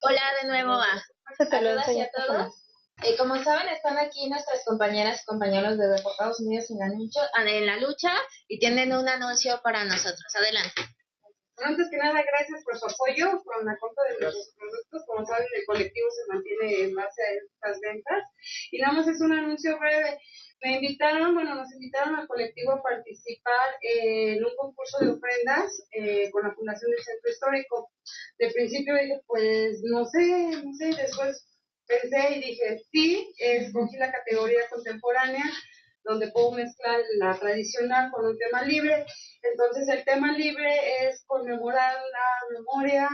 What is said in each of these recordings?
Hola de nuevo a todas y a todos. Como saben, están aquí nuestras compañeras y compañeros de Deportados Unidos en la lucha y tienen un anuncio para nosotros. Adelante. Antes que nada, gracias por su apoyo con la compra de nuestros productos. Como saben, el colectivo se mantiene en base a estas ventas. Y nada más es un anuncio breve. Nos invitaron al colectivo a participar en un concurso de ofrendas con la Fundación del Centro Histórico. De principio dije, pues no sé, después pensé y dije, sí, escogí la categoría contemporánea, donde puedo mezclar la tradicional con un tema libre. Entonces el tema libre es conmemorar la memoria,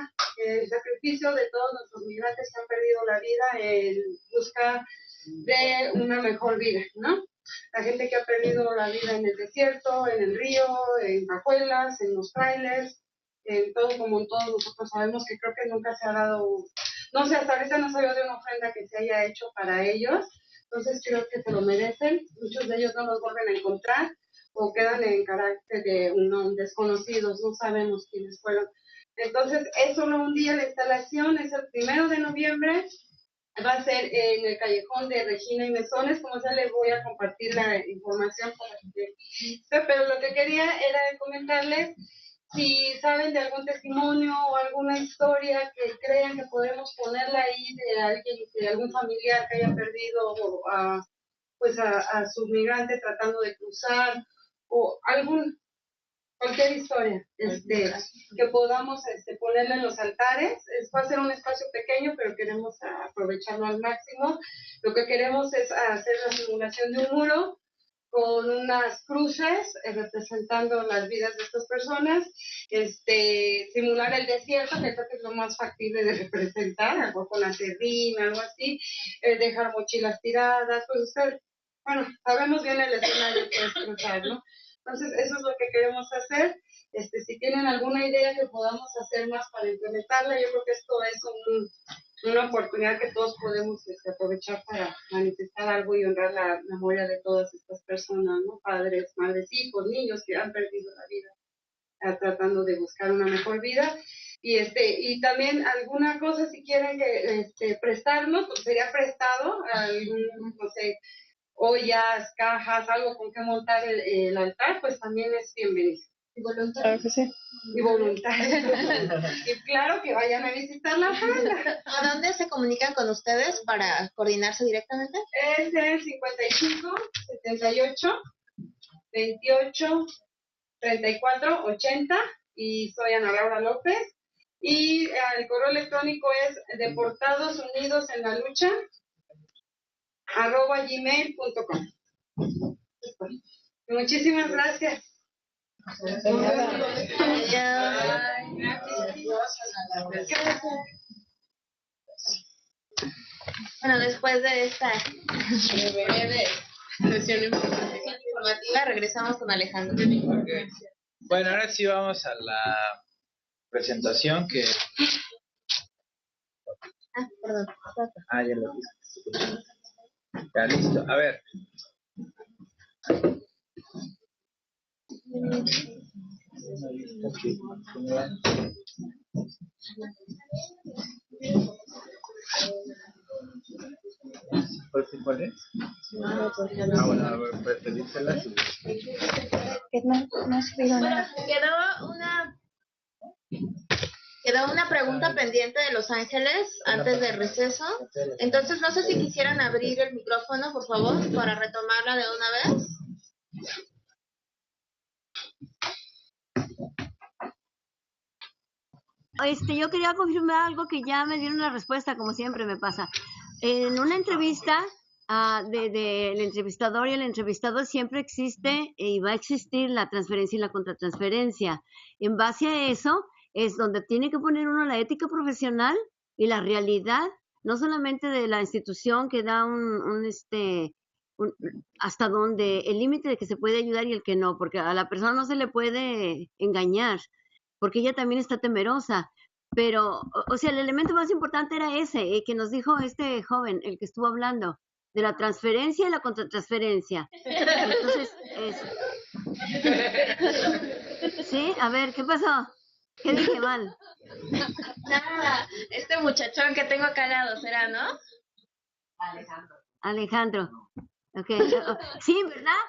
el sacrificio de todos nuestros migrantes que han perdido la vida en busca de una mejor vida, ¿no? La gente que ha perdido la vida en el desierto, en el río, en cajuelas, en los trailers, en todo, como en todos nosotros sabemos que creo que nunca se ha dado, no sé, hasta ahorita no sabía de una ofrenda que se haya hecho para ellos. Entonces creo que se lo merecen. Muchos de ellos no los vuelven a encontrar o quedan en carácter de desconocidos, no sabemos quiénes fueron. Entonces es solo un día la instalación, es el 1 de noviembre, va a ser en el callejón de Regina y Mesones. Como ya les voy a compartir la información para que, pero lo que quería era comentarles si saben de algún testimonio o alguna historia que crean que podemos ponerla ahí de alguien, de algún familiar que haya perdido a su migrante tratando de cruzar, o cualquier historia que podamos ponerla en los altares. Va a ser un espacio pequeño, pero queremos aprovecharlo al máximo. Lo que queremos es hacer la simulación de un muro con unas cruces representando las vidas de estas personas, simular el desierto, que creo que es lo más factible de representar, algo con la terrina, algo así, dejar mochilas tiradas, pues sabemos bien el escenario que es cruzar, ¿no? Entonces, eso es lo que queremos hacer. Si tienen alguna idea que podamos hacer más para implementarla, yo creo que esto es una oportunidad que todos podemos aprovechar para manifestar algo y honrar la memoria de todas estas personas, ¿no? Padres, madres, hijos, niños que han perdido la vida tratando de buscar una mejor vida. Y también alguna cosa, si quieren que prestarnos, pues sería prestado, algún, no sé, ollas, cajas, algo con que montar el altar, pues también es bienvenido. ¿Y voluntarios? Claro que sí. Y voluntarios. Y claro, que vayan a visitar la ofrenda. ¿A dónde se comunican con ustedes para coordinarse directamente? Es el 55 78 28 34 80 y soy Ana Laura López. Y el correo electrónico es deportadosunidos@gmail.com. Muchísimas gracias. Bueno, después de esta breve sesión informativa, regresamos con Alejandro. Okay. Bueno, ahora sí vamos a la presentación que... Perdón. Ya lo hice. Ya, listo. A ver. ¿Cuál es? Bueno, a ver, preferírselas. Quedó una pregunta pendiente de Los Ángeles antes del receso. Entonces, no sé si quisieran abrir el micrófono, por favor, para retomarla de una vez. Yo quería confirmar algo que ya me dieron la respuesta, como siempre me pasa. En una entrevista del entrevistador y el entrevistado siempre existe y va a existir la transferencia y la contratransferencia. En base a eso es donde tiene que poner uno la ética profesional y la realidad, no solamente de la institución que da hasta donde el límite de que se puede ayudar y el que no, porque a la persona no se le puede engañar, porque ella también está temerosa. Pero, o sea, el elemento más importante era ese, que nos dijo este joven, el que estuvo hablando, de la transferencia y la contratransferencia. Entonces, ¿sí? A ver, ¿qué pasó? ¿Qué dije mal? Nada, este muchachón que tengo acá al lado, ¿será, no? Alejandro. Okay. Sí, ¿verdad?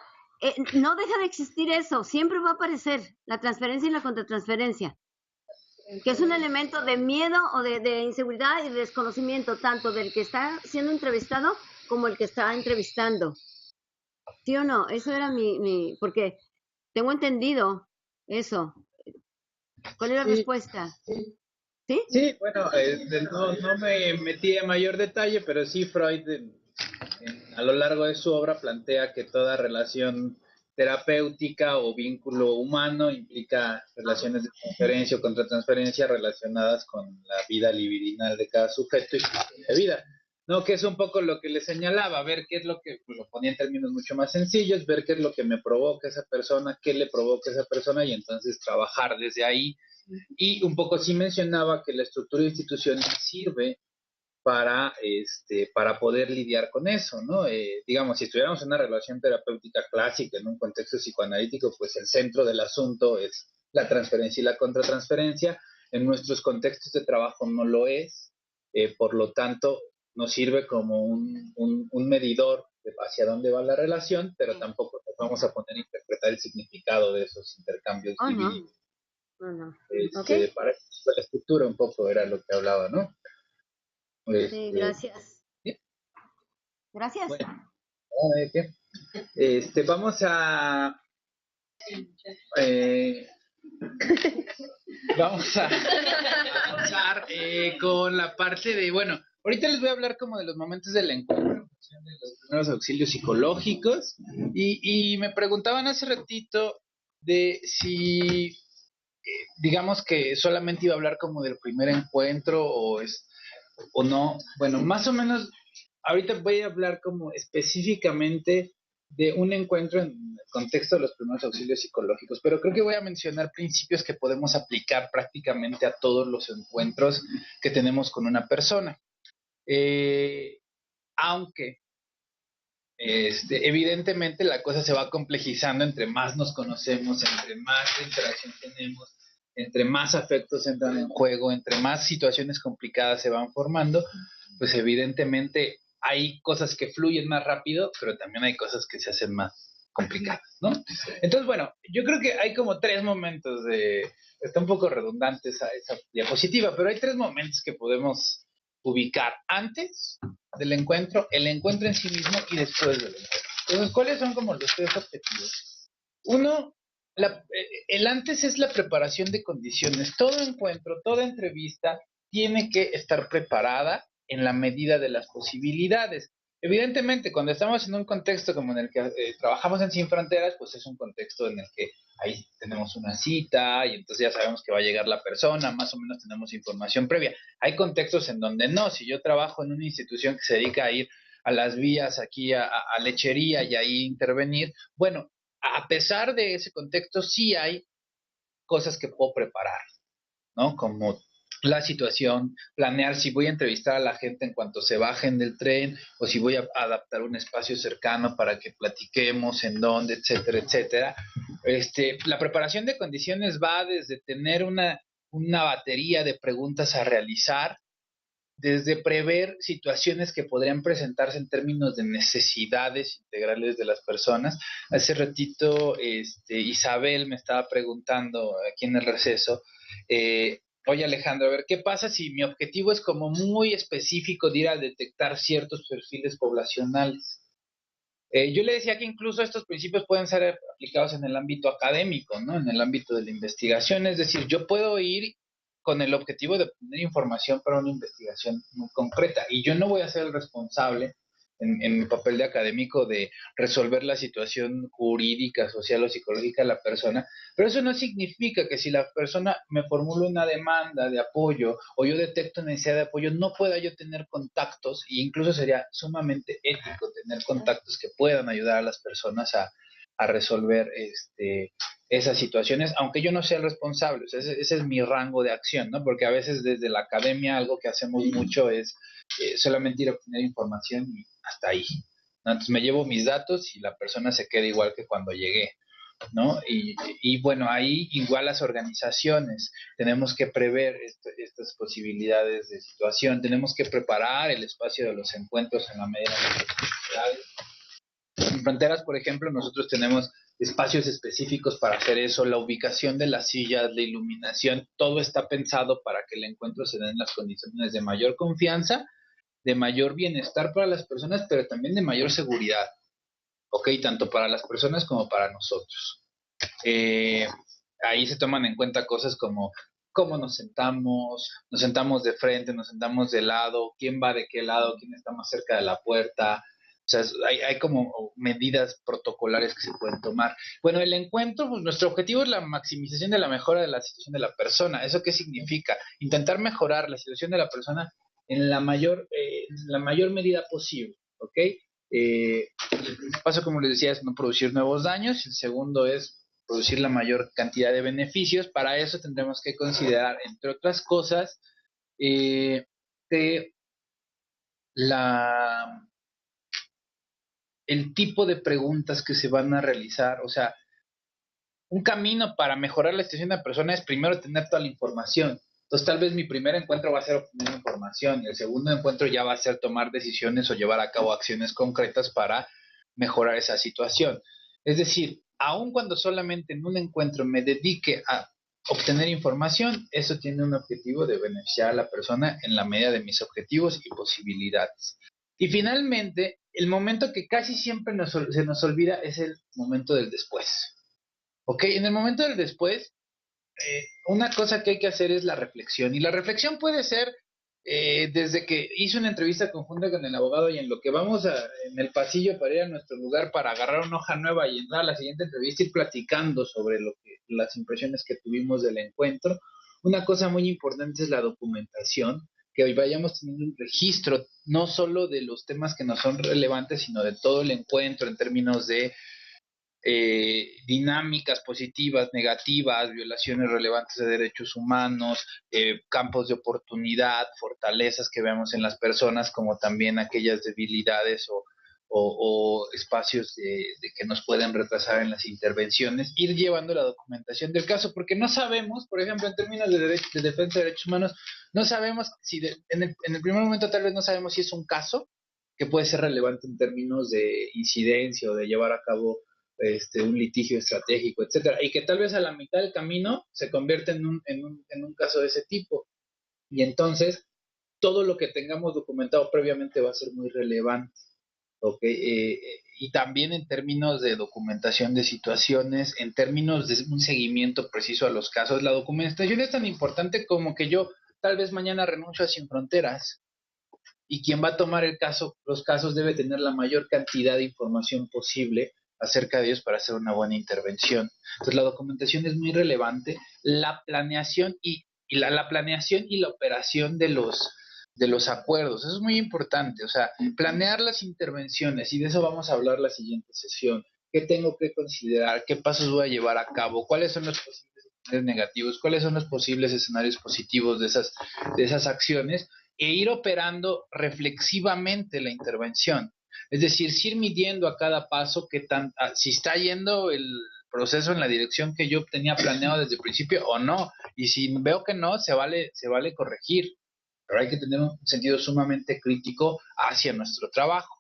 No deja de existir eso. Siempre va a aparecer la transferencia y la contratransferencia, que es un elemento de miedo o de inseguridad y de desconocimiento, tanto del que está siendo entrevistado como el que está entrevistando. ¿Sí o no? Eso era porque tengo entendido eso. ¿Cuál es la respuesta? ¿Sí? Sí, bueno, no me metí en mayor detalle, pero sí Freud a lo largo de su obra plantea que toda relación terapéutica o vínculo humano implica relaciones de transferencia o contratransferencia relacionadas con la vida libidinal de cada sujeto y su propia vida. No, que es un poco lo que le señalaba, ver qué es lo que, pues, lo ponía en términos mucho más sencillos, ver qué es lo que me provoca esa persona, qué le provoca esa persona y entonces trabajar desde ahí. Y un poco sí mencionaba que la estructura institucional sirve para poder lidiar con eso, ¿no? Digamos, si estuviéramos en una relación terapéutica clásica, en un contexto psicoanalítico, pues el centro del asunto es la transferencia y la contratransferencia. En nuestros contextos de trabajo no lo es, por lo tanto, nos sirve como un medidor de hacia dónde va la relación, pero tampoco nos vamos a poner a interpretar el significado de esos intercambios divididos. No. Para la estructura un poco era lo que hablaba, ¿no? Sí, gracias. ¿Sí? Gracias. Bueno, vamos a vamos a avanzar con la parte de, bueno, ahorita les voy a hablar como de los momentos del encuentro, de los primeros auxilios psicológicos, y me preguntaban hace ratito de si digamos que solamente iba a hablar como del primer encuentro o no. Bueno, más o menos, ahorita voy a hablar como específicamente de un encuentro en el contexto de los primeros auxilios psicológicos, pero creo que voy a mencionar principios que podemos aplicar prácticamente a todos los encuentros que tenemos con una persona. Aunque evidentemente la cosa se va complejizando entre más nos conocemos, entre más interacción tenemos, entre más afectos entran en juego, entre más situaciones complicadas se van formando, pues evidentemente hay cosas que fluyen más rápido, pero también hay cosas que se hacen más complicadas, ¿no? Entonces, bueno, yo creo que hay como tres momentos está un poco redundante esa diapositiva, pero hay tres momentos que podemos ubicar antes del encuentro, el encuentro en sí mismo y después del encuentro. Entonces, ¿cuáles son como los tres objetivos? Uno, el antes es la preparación de condiciones. Todo encuentro, toda entrevista tiene que estar preparada en la medida de las posibilidades. Evidentemente, cuando estamos en un contexto como en el que trabajamos en Sin Fronteras, pues es un contexto en el que ahí tenemos una cita y entonces ya sabemos que va a llegar la persona, más o menos tenemos información previa. Hay contextos en donde no, si yo trabajo en una institución que se dedica a ir a las vías aquí a lechería y ahí intervenir, bueno, a pesar de ese contexto sí hay cosas que puedo preparar, ¿no? Como la situación, planear si voy a entrevistar a la gente en cuanto se bajen del tren o si voy a adaptar un espacio cercano para que platiquemos en dónde, etcétera, etcétera. La preparación de condiciones va desde tener una batería de preguntas a realizar, desde prever situaciones que podrían presentarse en términos de necesidades integrales de las personas. Hace ratito Isabel me estaba preguntando aquí en el receso, oye Alejandro, a ver, ¿qué pasa si mi objetivo es como muy específico de ir a detectar ciertos perfiles poblacionales? Yo le decía que incluso estos principios pueden ser aplicados en el ámbito académico, ¿no? En el ámbito de la investigación, es decir, yo puedo ir con el objetivo de obtener información para una investigación muy concreta y yo no voy a ser el responsable en mi papel de académico de resolver la situación jurídica, social o psicológica de la persona, pero eso no significa que si la persona me formula una demanda de apoyo o yo detecto necesidad de apoyo, no pueda yo tener contactos e incluso sería sumamente ético tener contactos que puedan ayudar a las personas a resolver esas situaciones, aunque yo no sea el responsable. O sea, ese es mi rango de acción, ¿no? Porque a veces desde la academia algo que hacemos mucho es solamente ir a obtener información y hasta ahí, ¿no? Entonces me llevo mis datos y la persona se queda igual que cuando llegué. ¿no? Y bueno, ahí igual las organizaciones tenemos que prever estas posibilidades de situación, tenemos que preparar el espacio de los encuentros en la medida de las posibilidades. En Fronteras, por ejemplo, nosotros tenemos espacios específicos para hacer eso, la ubicación de las sillas, la iluminación, todo está pensado para que el encuentro se den en las condiciones de mayor confianza, de mayor bienestar para las personas, pero también de mayor seguridad, ¿ok? Tanto para las personas como para nosotros. Ahí se toman en cuenta cosas como cómo nos sentamos de frente, nos sentamos de lado, quién va de qué lado, quién está más cerca de la puerta. O sea, hay como medidas protocolares que se pueden tomar. Bueno, el encuentro, pues nuestro objetivo es la maximización de la mejora de la situación de la persona. ¿Eso qué significa? Intentar mejorar la situación de la persona en la mayor medida posible, ¿ok? El primer paso, como les decía, es no producir nuevos daños. El segundo es producir la mayor cantidad de beneficios. Para eso tendremos que considerar, entre otras cosas, que el tipo de preguntas que se van a realizar, o sea, un camino para mejorar la situación de la persona es primero tener toda la información. Entonces, tal vez mi primer encuentro va a ser obtener información y el segundo encuentro ya va a ser tomar decisiones o llevar a cabo acciones concretas para mejorar esa situación. Es decir, aun cuando solamente en un encuentro me dedique a obtener información, eso tiene un objetivo de beneficiar a la persona en la medida de mis objetivos y posibilidades. Y finalmente, el momento que casi siempre se nos olvida es el momento del después. ¿Ok? En el momento del después, una cosa que hay que hacer es la reflexión. Y la reflexión puede ser desde que hice una entrevista conjunta con el abogado y en lo que vamos en el pasillo para ir a nuestro lugar para agarrar una hoja nueva y entrar a la siguiente entrevista, ir platicando sobre las impresiones que tuvimos del encuentro. Una cosa muy importante es la documentación, que hoy vayamos teniendo un registro no solo de los temas que nos son relevantes, sino de todo el encuentro en términos de dinámicas positivas, negativas, violaciones relevantes de derechos humanos, campos de oportunidad, fortalezas que vemos en las personas, como también aquellas debilidades o espacios de que nos pueden retrasar en las intervenciones, ir llevando la documentación del caso, porque no sabemos, por ejemplo, en términos de defensa de derechos humanos, no sabemos si en el primer momento tal vez no sabemos si es un caso que puede ser relevante en términos de incidencia o de llevar a cabo un litigio estratégico, etcétera, y que tal vez a la mitad del camino se convierte en un caso de ese tipo. Y entonces, todo lo que tengamos documentado previamente va a ser muy relevante. ¿Okay? Y también en términos de documentación de situaciones, en términos de un seguimiento preciso a los casos, la documentación es tan importante como que yo tal vez mañana renuncio a Sin Fronteras y quien va a tomar los casos debe tener la mayor cantidad de información posible acerca de ellos para hacer una buena intervención. Entonces la documentación es muy relevante, la planeación la planeación y la operación de los acuerdos, eso es muy importante, o sea, planear las intervenciones, y de eso vamos a hablar la siguiente sesión. ¿Qué tengo que considerar? ¿Qué pasos voy a llevar a cabo? ¿Cuáles son los posibles escenarios negativos? ¿Cuáles son los posibles escenarios positivos de esas acciones? E ir operando reflexivamente la intervención. Es decir, ir midiendo a cada paso si está yendo el proceso en la dirección que yo tenía planeado desde el principio o no. Y si veo que no, se vale corregir. Pero hay que tener un sentido sumamente crítico hacia nuestro trabajo.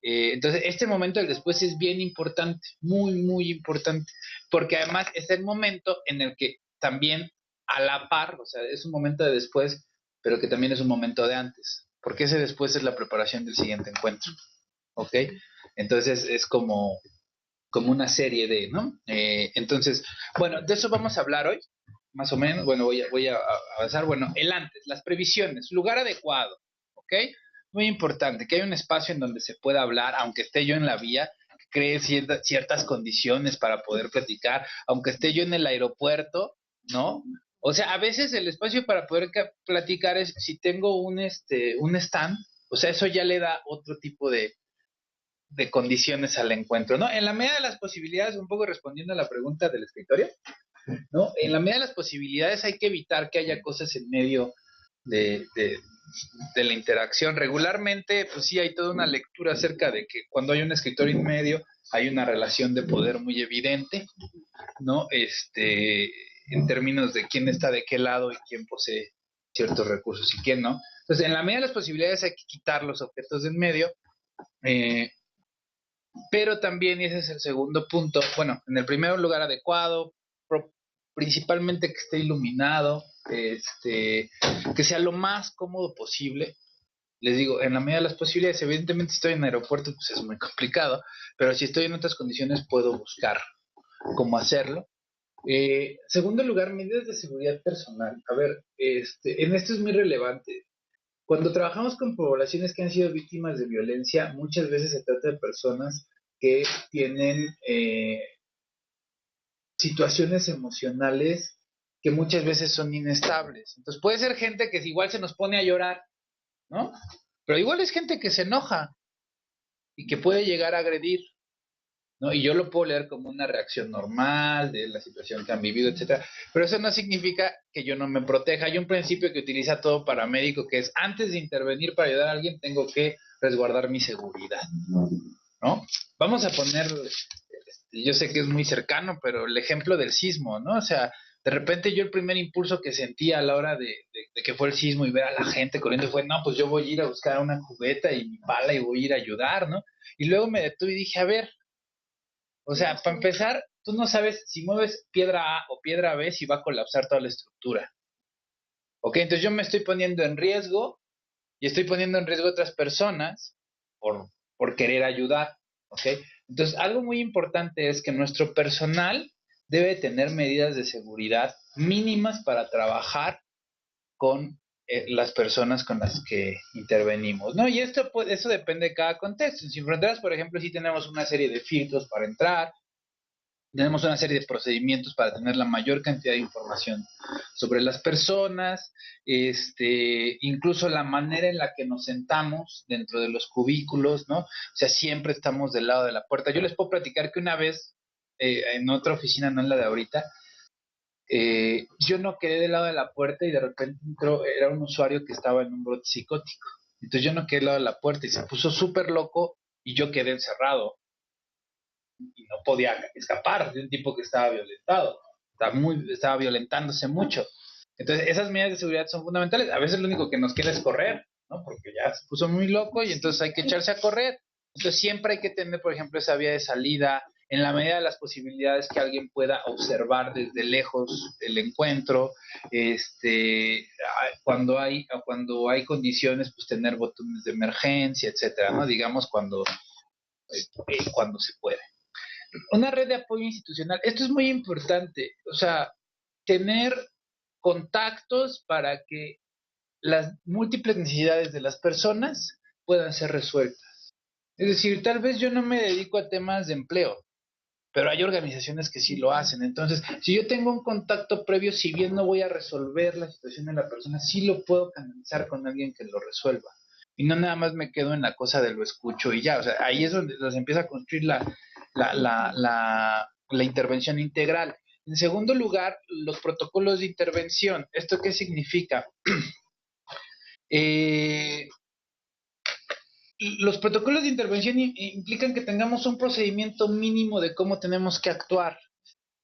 Entonces, este momento del después es bien importante, muy, muy importante, porque además es el momento en el que también a la par, o sea, es un momento de después, pero que también es un momento de antes, porque ese después es la preparación del siguiente encuentro, ¿ok? Entonces es como una serie ¿no? Entonces, bueno, de eso vamos a hablar hoy, más o menos. Bueno, voy a avanzar. Bueno, el antes, las previsiones, lugar adecuado, ¿ok? Muy importante, que haya un espacio en donde se pueda hablar, aunque esté yo en la vía, que cree ciertas condiciones para poder platicar, aunque esté yo en el aeropuerto, ¿no? O sea, a veces el espacio para poder platicar es si tengo un stand, o sea, eso ya le da otro tipo de condiciones al encuentro, ¿no? En la medida de las posibilidades, un poco respondiendo a la pregunta del escritorio, ¿no? En la medida de las posibilidades hay que evitar que haya cosas en medio de la interacción. Regularmente, pues sí hay toda una lectura acerca de que cuando hay un escritorio en medio, hay una relación de poder muy evidente, ¿no? En términos de quién está de qué lado y quién posee ciertos recursos y quién no. Entonces, en la medida de las posibilidades hay que quitar los objetos de en medio, pero también, y ese es el segundo punto, bueno, en el primer lugar adecuado, principalmente que esté iluminado, que sea lo más cómodo posible. Les digo, en la medida de las posibilidades, evidentemente estoy en aeropuerto, pues es muy complicado, pero si estoy en otras condiciones puedo buscar cómo hacerlo. Segundo lugar, medidas de seguridad personal. A ver, en esto es muy relevante. Cuando trabajamos con poblaciones que han sido víctimas de violencia, muchas veces se trata de personas que tienen situaciones emocionales que muchas veces son inestables. Entonces puede ser gente que igual se nos pone a llorar, ¿no? Pero igual es gente que se enoja y que puede llegar a agredir, ¿no? Y yo lo puedo leer como una reacción normal de la situación que han vivido, etcétera. Pero eso no significa que yo no me proteja. Hay un principio que utiliza todo paramédico que es antes de intervenir para ayudar a alguien tengo que resguardar mi seguridad, ¿no? Vamos a poner, yo sé que es muy cercano, pero el ejemplo del sismo, ¿no? O sea, de repente yo el primer impulso que sentí a la hora de que fue el sismo y ver a la gente corriendo fue, no, pues yo voy a ir a buscar una cubeta y mi pala y voy a ir a ayudar, ¿no? Y luego me detuve y dije, a ver, o sea, para empezar, tú no sabes si mueves piedra A o piedra B si va a colapsar toda la estructura. ¿Ok? Entonces yo me estoy poniendo en riesgo y estoy poniendo en riesgo a otras personas por, por querer ayudar. ¿Ok? Entonces, algo muy importante es que nuestro personal debe tener medidas de seguridad mínimas para trabajar con las personas con las que intervenimos, ¿no? Y esto, pues, eso depende de cada contexto. En Sin Fronteras, por ejemplo, sí tenemos una serie de filtros para entrar, tenemos una serie de procedimientos para tener la mayor cantidad de información sobre las personas, incluso la manera en la que nos sentamos dentro de los cubículos, ¿no? O sea, siempre estamos del lado de la puerta. Yo les puedo platicar que una vez, en otra oficina, no en la de ahorita, yo no quedé del lado de la puerta y de repente entró, era un usuario que estaba en un brote psicótico. Entonces yo no quedé del lado de la puerta y se puso súper loco y yo quedé encerrado y no podía escapar de un tipo que estaba violentado, estaba violentándose mucho. Entonces, esas medidas de seguridad son fundamentales. A veces lo único que nos queda es correr, ¿no? Porque ya se puso muy loco y entonces hay que echarse a correr. Entonces, siempre hay que tener, por ejemplo, esa vía de salida en la medida de las posibilidades que alguien pueda observar desde lejos el encuentro. Cuando hay condiciones, pues tener botones de emergencia, etcétera, ¿no? Digamos cuando se puede. Una red de apoyo institucional, esto es muy importante, o sea, tener contactos para que las múltiples necesidades de las personas puedan ser resueltas. Es decir, tal vez yo no me dedico a temas de empleo, pero hay organizaciones que sí lo hacen. Entonces, si yo tengo un contacto previo, si bien no voy a resolver la situación de la persona, sí lo puedo canalizar con alguien que lo resuelva. Y no nada más me quedo en la cosa de lo escucho y ya. O sea, ahí es donde se empieza a construir la intervención integral. En segundo lugar, los protocolos de intervención. ¿Esto qué significa? Eh, los protocolos de intervención implican que tengamos un procedimiento mínimo de cómo tenemos que actuar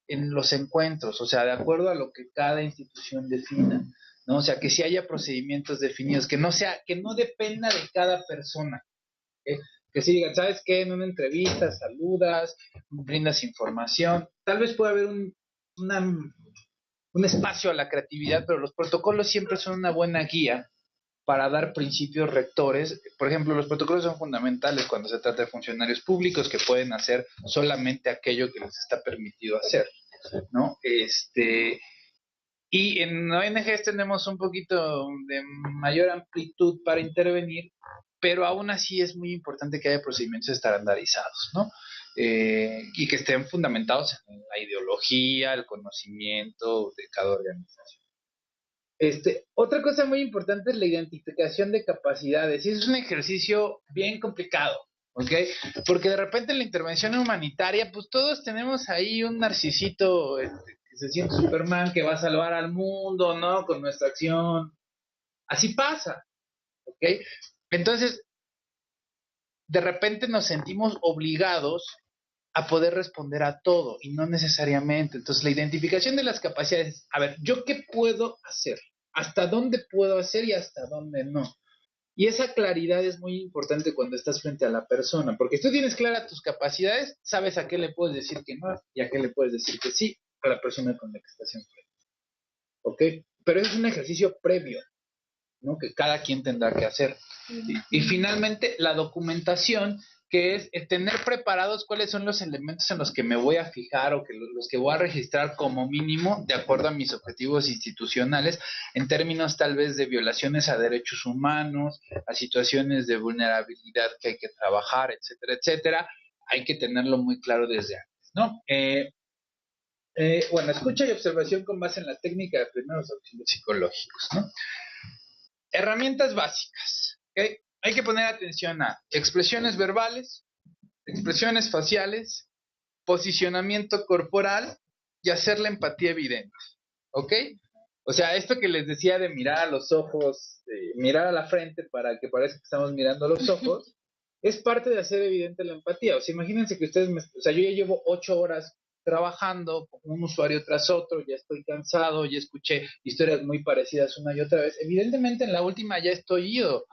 en los encuentros, o sea, de acuerdo a lo que cada institución defina, ¿no? O sea, que si haya procedimientos definidos, que no dependa de cada persona, ¿eh? Que si digan, ¿sabes qué? En una entrevista saludas, brindas información, tal vez pueda haber un espacio a la creatividad, pero los protocolos siempre son una buena guía para dar principios rectores. Por ejemplo, los protocolos son fundamentales cuando se trata de funcionarios públicos que pueden hacer solamente aquello que les está permitido hacer, ¿no? Y en ONGs tenemos un poquito de mayor amplitud para intervenir, pero aún así es muy importante que haya procedimientos estandarizados, ¿no? Y que estén fundamentados en la ideología, el conocimiento de cada organización. Otra cosa muy importante es la identificación de capacidades, y es un ejercicio bien complicado, ¿ok? Porque de repente en la intervención humanitaria, pues todos tenemos ahí un narcisito que se siente Superman, que va a salvar al mundo, ¿no? Con nuestra acción. Así pasa, ¿ok? Entonces, de repente nos sentimos obligados a poder responder a todo y no necesariamente. Entonces, la identificación de las capacidades, a ver, ¿yo qué puedo hacer? ¿Hasta dónde puedo hacer y hasta dónde no? Y esa claridad es muy importante cuando estás frente a la persona, porque si tú tienes claras tus capacidades, sabes a qué le puedes decir que no y a qué le puedes decir que sí a la persona con la que estás enfrente. ¿Ok? Pero es un ejercicio previo, ¿no? Que cada quien tendrá que hacer. Y finalmente, la documentación, que es tener preparados cuáles son los elementos en los que me voy a fijar o que los que voy a registrar como mínimo de acuerdo a mis objetivos institucionales en términos tal vez de violaciones a derechos humanos, a situaciones de vulnerabilidad que hay que trabajar, etcétera, etcétera. Hay que tenerlo muy claro desde antes, ¿no? Bueno, escucha y observación con base en la técnica de primeros auxilios psicológicos, ¿no? Herramientas básicas, ¿ok? Hay que poner atención a expresiones verbales, expresiones faciales, posicionamiento corporal y hacer la empatía evidente, ¿ok? O sea, esto que les decía de mirar a los ojos, mirar a la frente para que parezca que estamos mirando a los ojos, es parte de hacer evidente la empatía. O sea, imagínense que ustedes, o sea, yo ya llevo 8 horas trabajando con un usuario tras otro, ya estoy cansado, ya escuché historias muy parecidas una y otra vez. Evidentemente en la última ya estoy ido.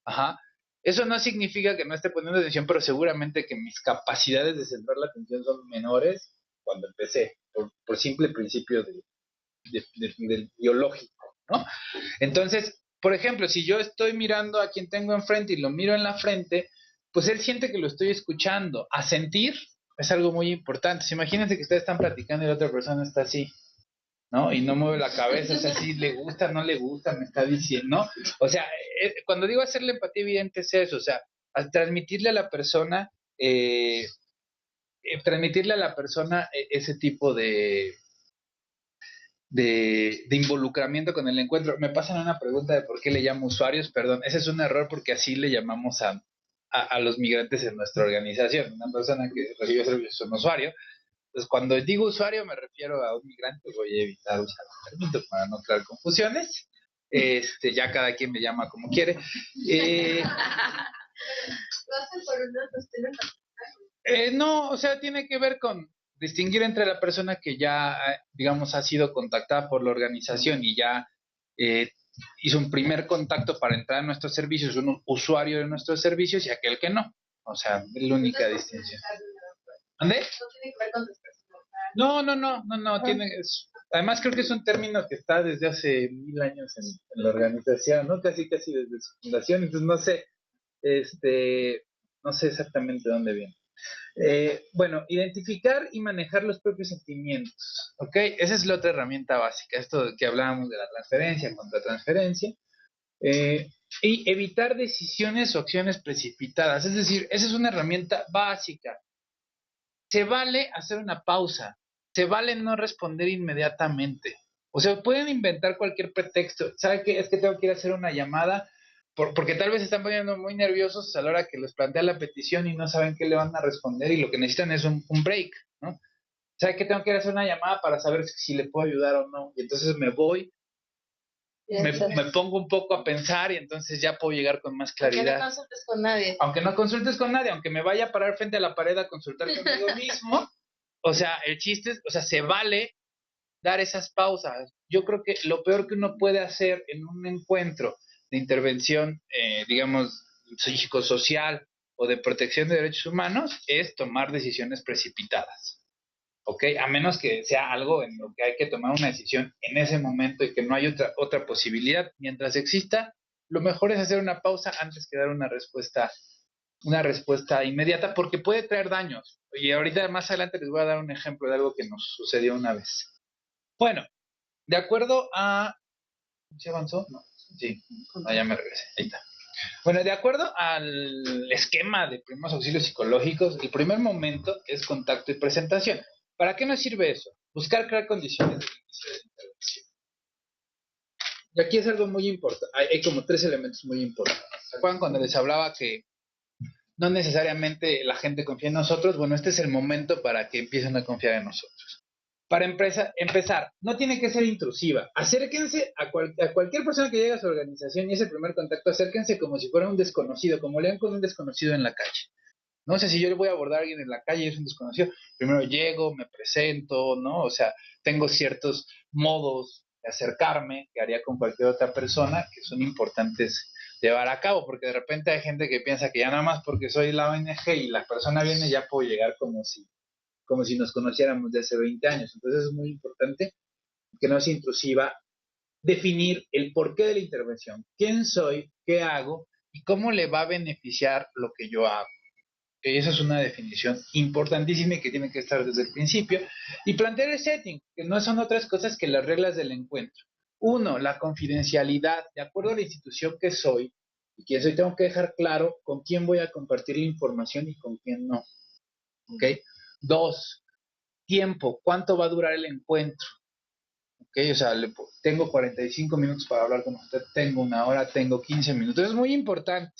Ajá. Eso no significa que no esté poniendo atención, pero seguramente que mis capacidades de centrar la atención son menores cuando empecé, por simple principio del biológico, ¿no? Entonces, por ejemplo, si yo estoy mirando a quien tengo enfrente y lo miro en la frente, pues él siente que lo estoy escuchando. Asentir es algo muy importante. Si imagínense que ustedes están platicando y la otra persona está así, ¿no? Y no mueve la cabeza, o sea, si le gusta, no le gusta, me está diciendo, ¿no? O sea, cuando digo hacer la empatía evidente es eso, o sea, al transmitirle a la persona, ese tipo de involucramiento con el encuentro. Me pasan una pregunta de por qué le llamo usuarios, perdón, ese es un error porque así le llamamos a los migrantes en nuestra organización. Una persona que recibe servicios es un usuario. Entonces, cuando digo usuario me refiero a un migrante, voy a evitar usar el término para no crear confusiones. Ya cada quien me llama como quiere. ¿Lo hacen por una cuestión? No, o sea, tiene que ver con distinguir entre la persona que ya, digamos, ha sido contactada por la organización y ya hizo un primer contacto para entrar a nuestros servicios, un usuario de nuestros servicios, y aquel que no. O sea, es la única distinción. ¿Dónde? No tiene que ver con no, además creo que es un término que está desde hace 1000 años en la organización, ¿no? Casi desde su fundación, entonces no sé exactamente dónde viene. Bueno, identificar y manejar los propios sentimientos, ¿ok? Esa es la otra herramienta básica, esto que hablábamos de la transferencia contra transferencia, y evitar decisiones o acciones precipitadas, es decir, esa es una herramienta básica. Se vale hacer una pausa, se vale no responder inmediatamente, o sea, pueden inventar cualquier pretexto, ¿sabe qué? Es que tengo que ir a hacer una llamada, porque tal vez se están poniendo muy nerviosos a la hora que les plantea la petición y no saben qué le van a responder y lo que necesitan es un break, ¿no? ¿Sabe que tengo que ir a hacer una llamada para saber si le puedo ayudar o no? Y entonces me voy, me pongo un poco a pensar y entonces ya puedo llegar con más claridad. Aunque no consultes con nadie. Aunque no consultes con nadie, aunque me vaya a parar frente a la pared a consultar conmigo mismo, o sea, el chiste es, o sea, se vale dar esas pausas. Yo creo que lo peor que uno puede hacer en un encuentro de intervención, digamos, psicosocial o de protección de derechos humanos es tomar decisiones precipitadas. ¿Ok? A menos que sea algo en lo que hay que tomar una decisión en ese momento y que no hay otra posibilidad. Mientras exista, lo mejor es hacer una pausa antes que dar una respuesta inmediata, porque puede traer daños. Y ahorita más adelante les voy a dar un ejemplo de algo que nos sucedió una vez. Bueno, de acuerdo a... ¿Se avanzó? No. Sí, ya me regresé. Ahí está. Bueno, de acuerdo al esquema de primeros auxilios psicológicos, el primer momento es contacto y presentación. ¿Para qué nos sirve eso? Buscar crear condiciones de inicio de intervención. Y aquí es algo muy importante. Hay como 3 elementos muy importantes. ¿Se acuerdan cuando les hablaba que no necesariamente la gente confía en nosotros? Bueno, este es el momento para que empiecen a confiar en nosotros. Para empezar, no tiene que ser intrusiva. Acérquense a cualquier persona que llegue a su organización y ese primer contacto, acérquense como si fuera un desconocido, como lean con un desconocido en la calle. No sé si yo le voy a abordar a alguien en la calle y es un desconocido, primero llego, me presento, ¿no? O sea, tengo ciertos modos de acercarme que haría con cualquier otra persona que son importantes llevar a cabo, porque de repente hay gente que piensa que ya nada más porque soy la ONG y la persona viene ya puedo llegar como si nos conociéramos de hace 20 años. Entonces es muy importante que no sea intrusiva, definir el porqué de la intervención, quién soy, qué hago y cómo le va a beneficiar lo que yo hago. Esa es una definición importantísima y que tiene que estar desde el principio. Y plantear el setting, que no son otras cosas que las reglas del encuentro. Uno, la confidencialidad. De acuerdo a la institución que soy y quién soy, tengo que dejar claro con quién voy a compartir la información y con quién no. ¿Ok? Dos, tiempo. ¿Cuánto va a durar el encuentro? ¿Ok? O sea, tengo 45 minutos para hablar con usted, tengo una hora, tengo 15 minutos. Es muy importante.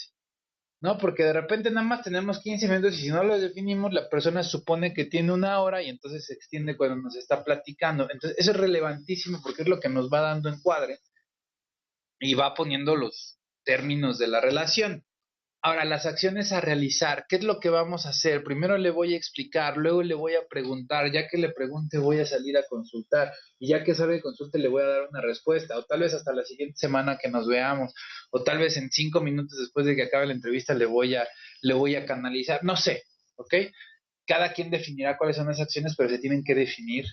¿No? Porque de repente nada más tenemos 15 minutos y si no lo definimos, la persona supone que tiene una hora y entonces se extiende cuando nos está platicando. Entonces, eso es relevantísimo porque es lo que nos va dando encuadre y va poniendo los términos de la relación. Ahora, las acciones a realizar, ¿qué es lo que vamos a hacer? Primero le voy a explicar, luego le voy a preguntar, ya que le pregunte voy a salir a consultar y ya que salga de consulta le voy a dar una respuesta o tal vez hasta la siguiente semana que nos veamos o tal vez en 5 minutos después de que acabe la entrevista le voy a canalizar, no sé, ¿ok? Cada quien definirá cuáles son las acciones, pero se tienen que definir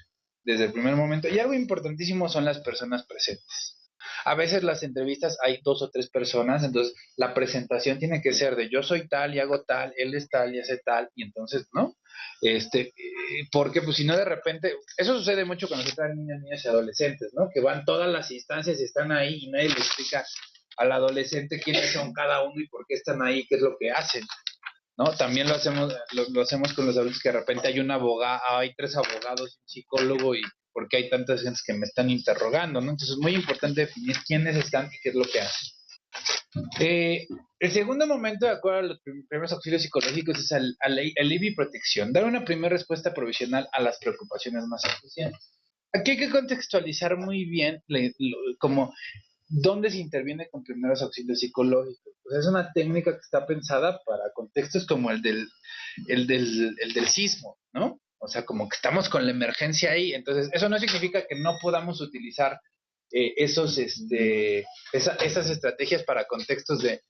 desde el primer momento. Y algo importantísimo son las personas presentes. A veces las entrevistas hay 2 o 3 personas, entonces la presentación tiene que ser de yo soy tal y hago tal, él es tal y hace tal, y entonces, ¿no? Porque pues si no de repente, eso sucede mucho cuando se traen niños, niñas y adolescentes, ¿no? Que van todas las instancias y están ahí y nadie le explica al adolescente quiénes son cada uno y por qué están ahí, qué es lo que hacen. ¿No? También lo hacemos con los adultos que de repente hay un abogado, hay 3 abogados, un psicólogo y porque hay tantas gentes que me están interrogando, ¿no? Entonces es muy importante definir quiénes están y qué es lo que hacen. El segundo momento, de acuerdo a los primeros auxilios psicológicos, es el alivio y protección. Dar una primera respuesta provisional a las preocupaciones más especiales. Aquí hay que contextualizar muy bien como dónde se interviene con primeros auxilios psicológicos. Pues es una técnica que está pensada para contextos como el del sismo, ¿no? O sea, como que estamos con la emergencia ahí. Entonces, eso no significa que no podamos utilizar esas estrategias para contextos de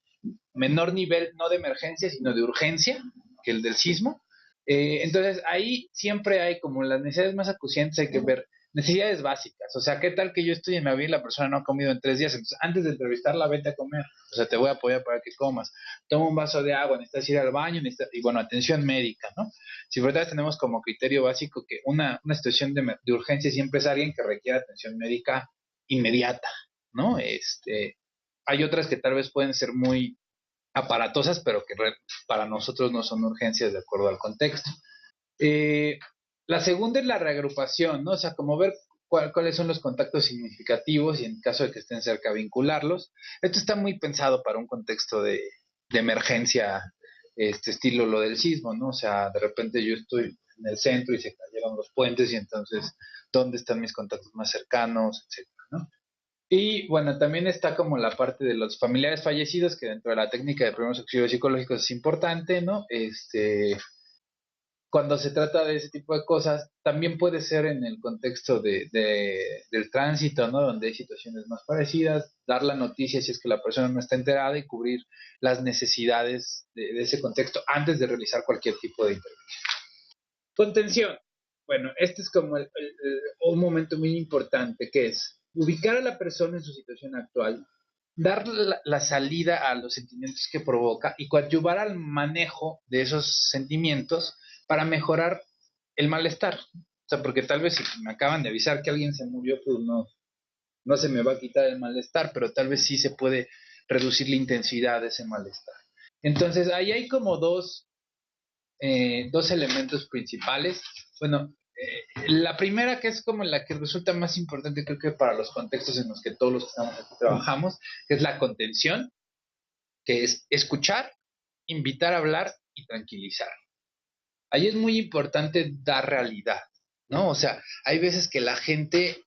menor nivel, no de emergencia, sino de urgencia, que el del sismo. Entonces, ahí siempre hay como las necesidades más acuciantes, hay que ver necesidades básicas. O sea, ¿qué tal que yo estoy en mi avión y la persona no ha comido en 3 días? Entonces, antes de entrevistarla, vete a comer. O sea, te voy a apoyar para que comas. Toma un vaso de agua, necesitas ir al baño, y bueno, atención médica, ¿no? Si por tenemos como criterio básico que una situación de urgencia siempre es alguien que requiere atención médica inmediata, ¿no? Hay otras que tal vez pueden ser muy aparatosas, pero que para nosotros no son urgencias de acuerdo al contexto. Eh, la segunda es la reagrupación, ¿no? O sea, como ver cuáles son los contactos significativos y en caso de que estén cerca, vincularlos. Esto está muy pensado para un contexto de emergencia, estilo lo del sismo, ¿no? O sea, de repente yo estoy en el centro y se cayeron los puentes y entonces, ¿dónde están mis contactos más cercanos, etcétera, ¿no? Y bueno, también está como la parte de los familiares fallecidos, que dentro de la técnica de primeros auxilios psicológicos es importante, ¿no? Cuando se trata de ese tipo de cosas, también puede ser en el contexto del tránsito, ¿no? Donde hay situaciones más parecidas, dar la noticia si es que la persona no está enterada y cubrir las necesidades de ese contexto antes de realizar cualquier tipo de intervención. Contención. Bueno, este es como un momento muy importante, que es ubicar a la persona en su situación actual, dar la salida a los sentimientos que provoca y coadyuvar al manejo de esos sentimientos para mejorar el malestar. O sea, porque tal vez si me acaban de avisar que alguien se murió, pues no se me va a quitar el malestar, pero tal vez sí se puede reducir la intensidad de ese malestar. Entonces, ahí hay como dos elementos principales. Bueno, la primera, que es como la que resulta más importante, creo que para los contextos en los que todos los que estamos aquí trabajamos, que es la contención, que es escuchar, invitar a hablar y tranquilizar. Ahí es muy importante dar realidad, ¿no? O sea, hay veces que la gente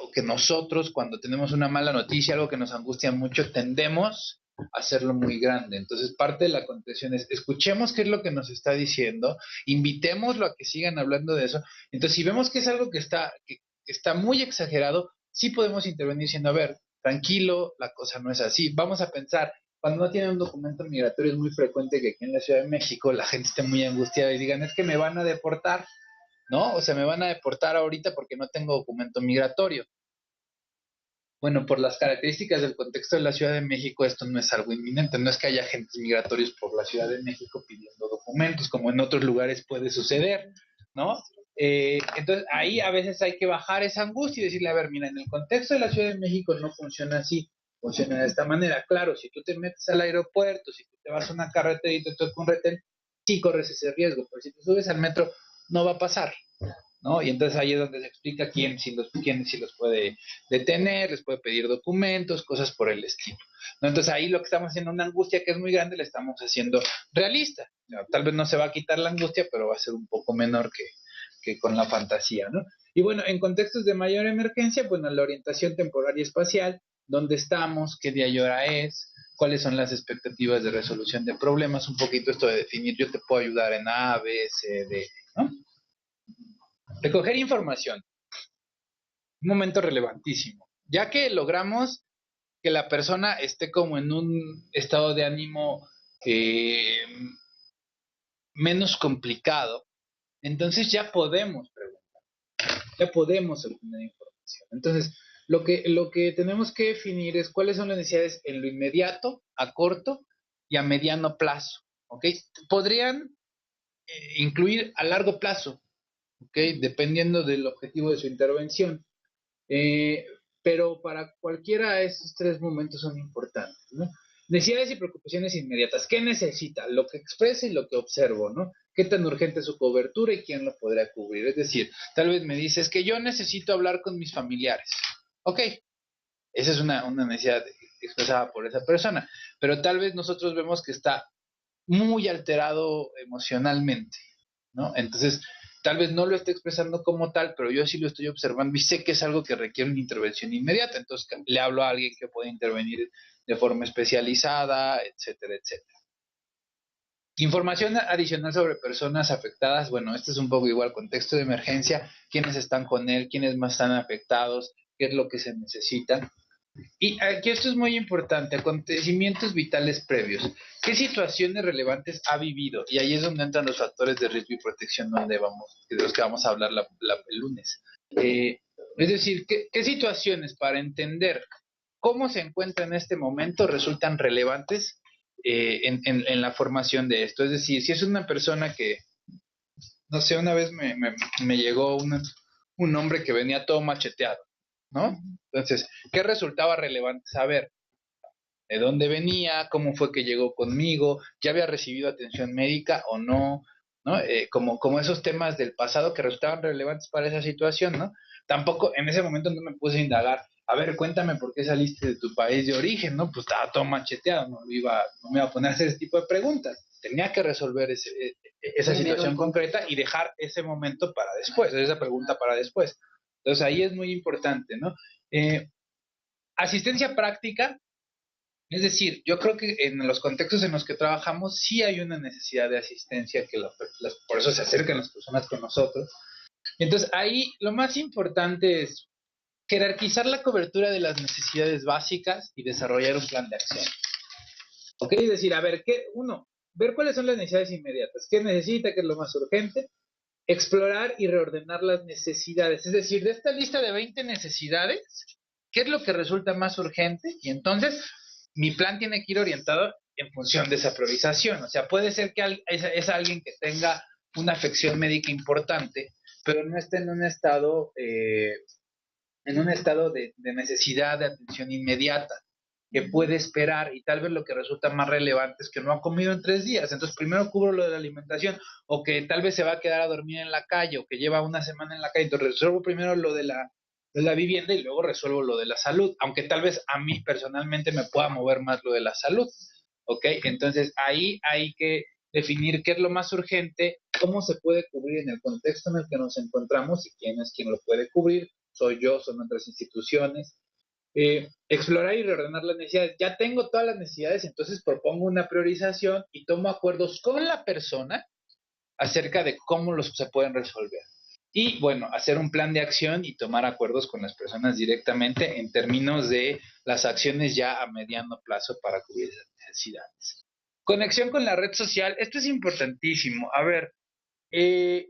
o que nosotros, cuando tenemos una mala noticia, algo que nos angustia mucho, tendemos hacerlo muy grande. Entonces, parte de la contención es, escuchemos qué es lo que nos está diciendo, invitémoslo a que sigan hablando de eso. Entonces, si vemos que es algo que está muy exagerado, sí podemos intervenir diciendo, a ver, tranquilo, la cosa no es así. Vamos a pensar, cuando no tienen un documento migratorio es muy frecuente que aquí en la Ciudad de México la gente esté muy angustiada y digan, es que me van a deportar, ¿no? O sea, me van a deportar ahorita porque no tengo documento migratorio. Bueno, por las características del contexto de la Ciudad de México, esto no es algo inminente. No es que haya agentes migratorios por la Ciudad de México pidiendo documentos, como en otros lugares puede suceder, ¿no? Entonces, ahí a veces hay que bajar esa angustia y decirle, a ver, mira, en el contexto de la Ciudad de México no funciona así, funciona de esta manera. Claro, si tú te metes al aeropuerto, si tú te vas a una carretera y te toca un retén, sí corres ese riesgo, pero si te subes al metro, no va a pasar, ¿no? Y entonces ahí es donde se explica quién sí los puede detener, les puede pedir documentos, cosas por el estilo, ¿no? Entonces ahí lo que estamos haciendo, una angustia que es muy grande, la estamos haciendo realista. ¿No? Tal vez no se va a quitar la angustia, pero va a ser un poco menor que con la fantasía, ¿no? Y bueno, en contextos de mayor emergencia, bueno, la orientación temporal y espacial, dónde estamos, qué día y hora es, cuáles son las expectativas de resolución de problemas, un poquito esto de definir, yo te puedo ayudar en A, B, C, D, ¿no? Recoger información, un momento relevantísimo, ya que logramos que la persona esté como en un estado de ánimo eh, menos complicado, entonces ya podemos preguntar, ya podemos obtener información. Entonces, lo que tenemos que definir es cuáles son las necesidades en lo inmediato, a corto y a mediano plazo, ¿ok? Podrían incluir a largo plazo, ¿ok? Dependiendo del objetivo de su intervención. Eh, pero para cualquiera de esos tres momentos son importantes, ¿no? Necesidades y preocupaciones inmediatas. ¿Qué necesita? Lo que expresa y lo que observo, ¿no? ¿Qué tan urgente es su cobertura y quién lo podrá cubrir? Es decir, tal vez me dices que yo necesito hablar con mis familiares. Ok, esa es una necesidad expresada por esa persona, pero tal vez nosotros vemos que está muy alterado emocionalmente, ¿no? Entonces, tal vez no lo esté expresando como tal, pero yo sí lo estoy observando y sé que es algo que requiere una intervención inmediata, entonces le hablo a alguien que puede intervenir de forma especializada, etcétera, etcétera. Información adicional sobre personas afectadas, bueno, este es un poco igual, contexto de emergencia, quiénes están con él, quiénes más están afectados, qué es lo que se necesita. Y aquí esto es muy importante, acontecimientos vitales previos. ¿Qué situaciones relevantes ha vivido? Y ahí es donde entran los factores de riesgo y protección de los que vamos a hablar el lunes. Es decir, ¿qué situaciones para entender cómo se encuentra en este momento resultan relevantes en la formación de esto? Es decir, si es una persona que, no sé, una vez me llegó un hombre que venía todo macheteado, ¿no? Entonces, ¿qué resultaba relevante saber? ¿De dónde venía? ¿Cómo fue que llegó conmigo? ¿Ya había recibido atención médica o no? ¿No? Como esos temas del pasado que resultaban relevantes para esa situación, ¿no? Tampoco en ese momento no me puse a indagar, a ver, cuéntame por qué saliste de tu país de origen, ¿no? Pues estaba todo macheteado, no me iba a poner a hacer ese tipo de preguntas. Tenía que resolver esa situación concreta y dejar ese momento para después, esa pregunta para después. Entonces ahí es muy importante, ¿no? Asistencia práctica, es decir, yo creo que en los contextos en los que trabajamos sí hay una necesidad de asistencia, por eso se acercan las personas con nosotros. Entonces ahí lo más importante es jerarquizar la cobertura de las necesidades básicas y desarrollar un plan de acción. ¿Ok? Es decir, a ver, ver cuáles son las necesidades inmediatas, qué necesita, qué es lo más urgente, explorar y reordenar las necesidades. Es decir, de esta lista de 20 necesidades, ¿qué es lo que resulta más urgente? Y entonces mi plan tiene que ir orientado en función de esa priorización. O sea, puede ser que es alguien que tenga una afección médica importante, pero no esté en un estado de necesidad de atención inmediata, que puede esperar, y tal vez lo que resulta más relevante es que no ha comido en 3 días. Entonces primero cubro lo de la alimentación, o que tal vez se va a quedar a dormir en la calle, o que lleva una semana en la calle. Entonces resuelvo primero lo de la vivienda y luego resuelvo lo de la salud, aunque tal vez a mí personalmente me pueda mover más lo de la salud. ¿Ok? Entonces ahí hay que definir qué es lo más urgente, cómo se puede cubrir en el contexto en el que nos encontramos y quién es quien lo puede cubrir. Soy yo, son otras instituciones. Explorar y reordenar las necesidades. Ya tengo todas las necesidades, entonces propongo una priorización y tomo acuerdos con la persona acerca de cómo se pueden resolver. Y bueno, hacer un plan de acción y tomar acuerdos con las personas directamente en términos de las acciones ya a mediano plazo para cubrir esas necesidades. Conexión con la red social, esto es importantísimo. A ver, de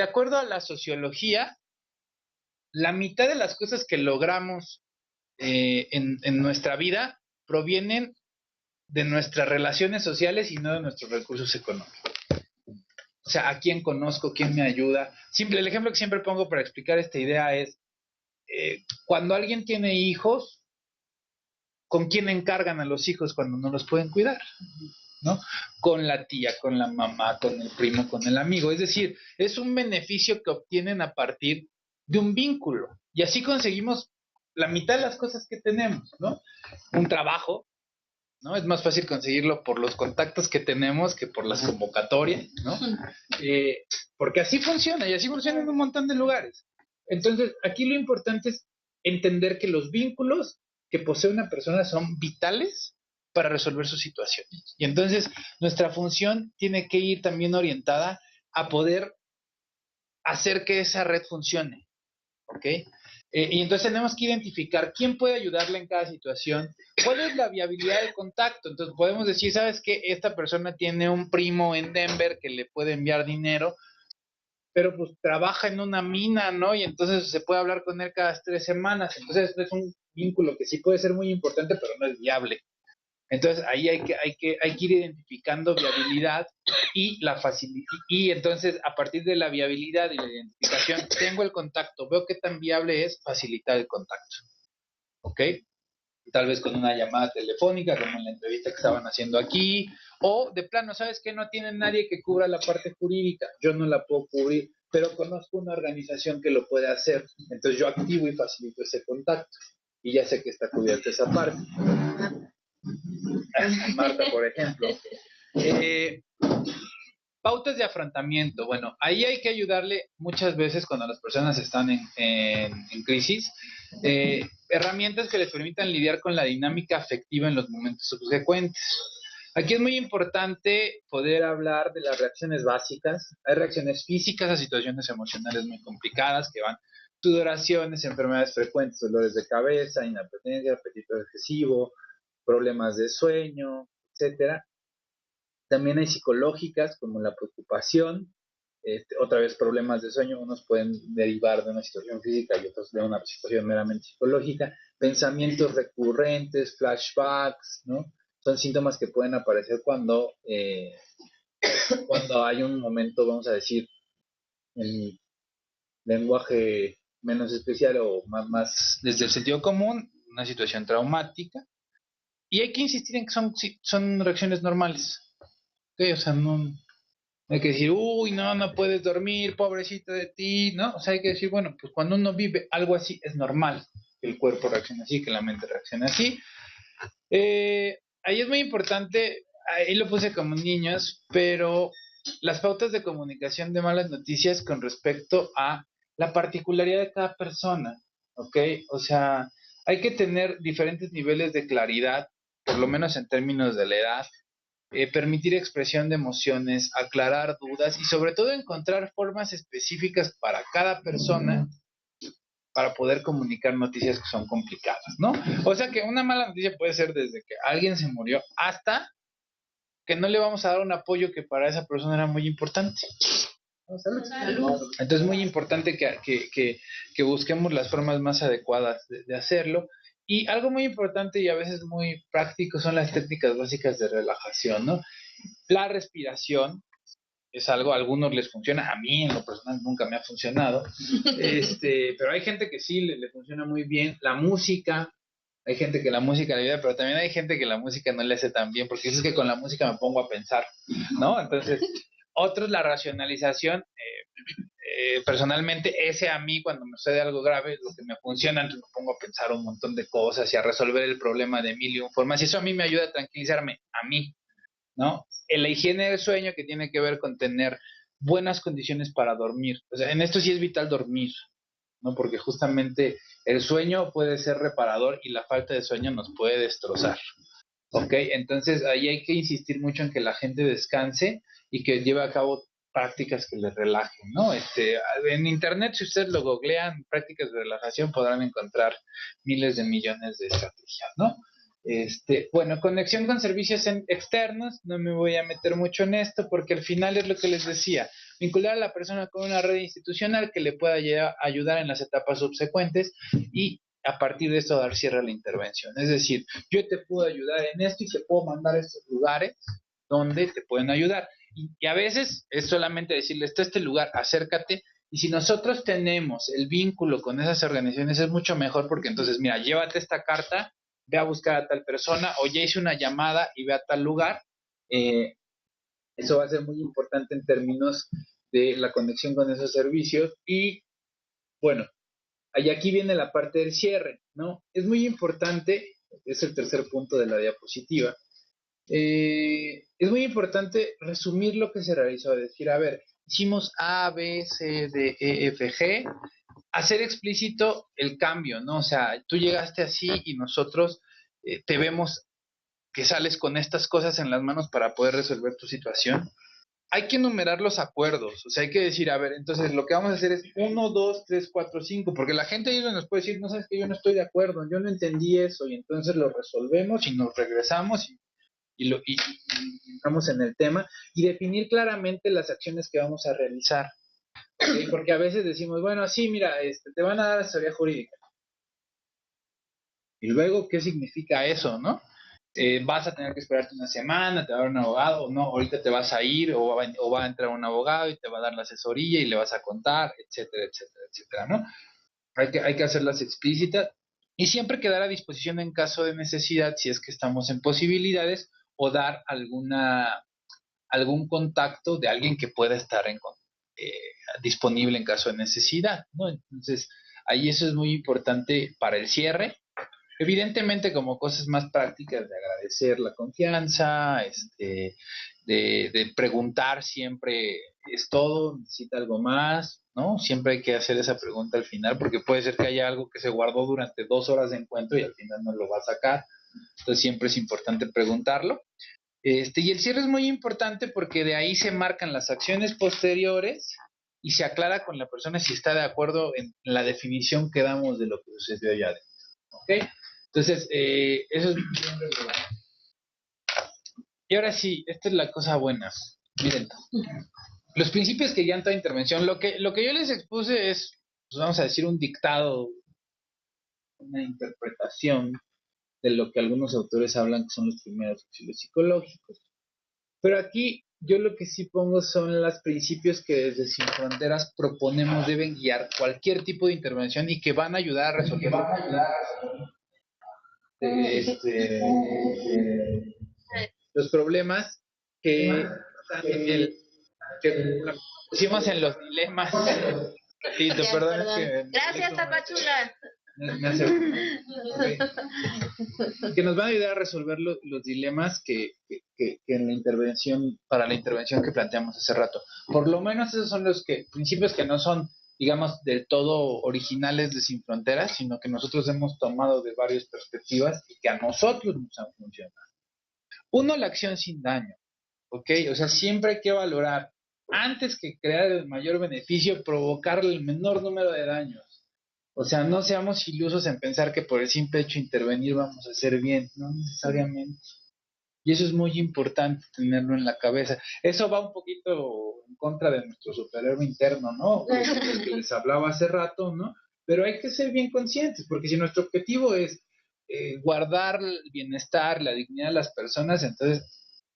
acuerdo a la sociología, la mitad de las cosas que logramos en nuestra vida provienen de nuestras relaciones sociales y no de nuestros recursos económicos. O sea, a quién conozco, quién me ayuda. El ejemplo que siempre pongo para explicar esta idea es, cuando alguien tiene hijos, ¿con quién encargan a los hijos cuando no los pueden cuidar? ¿No? Con la tía, con la mamá, con el primo, con el amigo. Es decir, es un beneficio que obtienen a partir de un vínculo. Y así conseguimos la mitad de las cosas que tenemos, ¿no? Un trabajo, ¿no? Es más fácil conseguirlo por los contactos que tenemos que por las convocatorias, ¿no? Porque así funciona, y así funciona en un montón de lugares. Entonces, aquí lo importante es entender que los vínculos que posee una persona son vitales para resolver sus situaciones. Y entonces, nuestra función tiene que ir también orientada a poder hacer que esa red funcione, ¿ok? Y entonces tenemos que identificar quién puede ayudarle en cada situación, cuál es la viabilidad del contacto. Entonces podemos decir, ¿sabes qué? Esta persona tiene un primo en Denver que le puede enviar dinero, pero pues trabaja en una mina, ¿no? Y entonces se puede hablar con él cada 3 semanas. Entonces es un vínculo que sí puede ser muy importante, pero no es viable. Entonces ahí hay que ir identificando viabilidad y la facilidad. Y entonces a partir de la viabilidad y la identificación, tengo el contacto, veo qué tan viable es facilitar el contacto. ¿Ok? Tal vez con una llamada telefónica, como en la entrevista que estaban haciendo aquí, o de plano, ¿sabes qué? No tienen nadie que cubra la parte jurídica, yo no la puedo cubrir, pero conozco una organización que lo puede hacer, entonces yo activo y facilito ese contacto, y ya sé que está cubierta esa parte. Marta, por ejemplo. Pautas de afrontamiento. Bueno, ahí hay que ayudarle muchas veces cuando las personas están en crisis. Herramientas que les permitan lidiar con la dinámica afectiva en los momentos subsecuentes. Aquí es muy importante poder hablar de las reacciones básicas. Hay reacciones físicas a situaciones emocionales muy complicadas que van sudoraciones, enfermedades frecuentes, dolores de cabeza, inapetencia, apetito excesivo, problemas de sueño, etcétera. También hay psicológicas como la preocupación, otra vez problemas de sueño, unos pueden derivar de una situación física y otros de una situación meramente psicológica, pensamientos recurrentes, flashbacks, ¿no? Son síntomas que pueden aparecer cuando hay un momento, vamos a decir, en lenguaje menos especial o más desde el sentido común, una situación traumática. Y hay que insistir en que son reacciones normales. ¿Okay? O sea, no hay que decir, uy, no puedes dormir, pobrecito de ti, ¿no? O sea, hay que decir, bueno, pues cuando uno vive algo así, es normal que el cuerpo reaccione así, que la mente reaccione así. Ahí es muy importante, ahí lo puse como niños, pero las pautas de comunicación de malas noticias con respecto a la particularidad de cada persona, ¿ok? O sea, hay que tener diferentes niveles de claridad, por lo menos en términos de la edad, permitir expresión de emociones, aclarar dudas y sobre todo encontrar formas específicas para cada persona para poder comunicar noticias que son complicadas, ¿no? O sea que una mala noticia puede ser desde que alguien se murió hasta que no le vamos a dar un apoyo que para esa persona era muy importante. Entonces es muy importante que busquemos las formas más adecuadas de hacerlo. Y algo muy importante y a veces muy práctico son las técnicas básicas de relajación, ¿no? La respiración es algo, a algunos les funciona, a mí en lo personal nunca me ha funcionado, pero hay gente que sí le funciona muy bien. La música, hay gente que la música le ayuda, pero también hay gente que la música no le hace tan bien, porque es que con la música me pongo a pensar, ¿no? Entonces, otros la racionalización, personalmente ese a mí cuando me sucede algo grave, lo que me funciona, entonces me pongo a pensar un montón de cosas y a resolver el problema de mil y un formas, y eso a mí me ayuda a tranquilizarme, a mí, ¿no? La higiene del sueño que tiene que ver con tener buenas condiciones para dormir. O sea, en esto sí es vital dormir, ¿no? Porque justamente El sueño puede ser reparador y la falta de sueño nos puede destrozar. ¿Ok? Entonces ahí hay que insistir mucho en que la gente descanse y que lleve a cabo prácticas que les relajen, ¿no? En internet, si ustedes lo googlean, prácticas de relajación, podrán encontrar miles de millones de estrategias, ¿no? Bueno, conexión con servicios externos, no me voy a meter mucho en esto porque al final es lo que les decía, vincular a la persona con una red institucional que le pueda ayudar en las etapas subsecuentes y a partir de esto dar cierre a la intervención. Es decir, yo te puedo ayudar en esto y te puedo mandar a estos lugares donde te pueden ayudar. Y a veces es solamente decirle, está este lugar, acércate. Y si nosotros tenemos el vínculo con esas organizaciones es mucho mejor porque entonces, mira, llévate esta carta, ve a buscar a tal persona o ya hice una llamada y ve a tal lugar. Eso va a ser muy importante en términos de la conexión con esos servicios. Y bueno, aquí viene la parte del cierre, ¿no? Es muy importante, es el tercer punto de la diapositiva, es muy importante resumir lo que se realizó, decir, a ver, hicimos A, B, C, D, E, F, G, hacer explícito el cambio, ¿no? O sea, tú llegaste así y nosotros te vemos que sales con estas cosas en las manos para poder resolver tu situación. Hay que enumerar los acuerdos, o sea, hay que decir, a ver, entonces lo que vamos a hacer es 1, 2, 3, 4, 5, porque la gente ahí nos puede decir, no sabes que yo no estoy de acuerdo, yo no entendí eso, y entonces lo resolvemos y nos regresamos y estamos en el tema y definir claramente las acciones que vamos a realizar. ¿Okay? Porque a veces decimos, bueno, sí, mira, te van a dar asesoría jurídica. Y luego, ¿qué significa eso, no? Vas a tener que esperarte una semana, te va a dar un abogado, o no, ahorita te vas a ir, o va a entrar un abogado y te va a dar la asesoría y le vas a contar, etcétera, etcétera, etcétera, ¿no? Hay que hacerlas explícitas y siempre quedar a disposición en caso de necesidad, si es que estamos en posibilidades, o dar algún contacto de alguien que pueda estar disponible en caso de necesidad, ¿no? Entonces, ahí eso es muy importante para el cierre. Evidentemente, como cosas más prácticas de agradecer la confianza, de preguntar siempre, ¿es todo? ¿Necesita algo más? ¿No? Siempre hay que hacer esa pregunta al final, porque puede ser que haya algo que se guardó durante 2 horas de encuentro y al final no lo va a sacar. Entonces siempre es importante preguntarlo. Y el cierre es muy importante porque de ahí se marcan las acciones posteriores y se aclara con la persona si está de acuerdo en la definición que damos de lo que sucedió allá adentro. ¿Ok? Entonces, eso es bien regular. Y ahora sí, esta es la cosa buena. Miren, los principios que guían toda intervención, lo que yo les expuse es, pues vamos a decir, un dictado, una interpretación de lo que algunos autores hablan que son los primeros auxilios psicológicos. Pero aquí yo lo que sí pongo son los principios que desde Sin Fronteras proponemos deben guiar cualquier tipo de intervención y que van a ayudar a resolver los problemas que pusimos en los dilemas. Sí, perdón, es que gracias, Tapachula. Okay. Que nos van a ayudar a resolver los dilemas que en la intervención, para la intervención que planteamos hace rato. Por lo menos esos son los principios que no son, digamos, del todo originales de Sin Fronteras, sino que nosotros hemos tomado de varias perspectivas y que a nosotros nos han funcionado. Uno, la acción sin daño, ¿ok? O sea, siempre hay que valorar, antes que crear el mayor beneficio, provocar el menor número de daños. O sea, no seamos ilusos en pensar que por el simple hecho de intervenir vamos a hacer bien, no necesariamente. Y eso es muy importante tenerlo en la cabeza. Eso va un poquito en contra de nuestro superhéroe interno, ¿no? Que les hablaba hace rato, ¿no? Pero hay que ser bien conscientes, porque si nuestro objetivo es guardar el bienestar, la dignidad de las personas, entonces,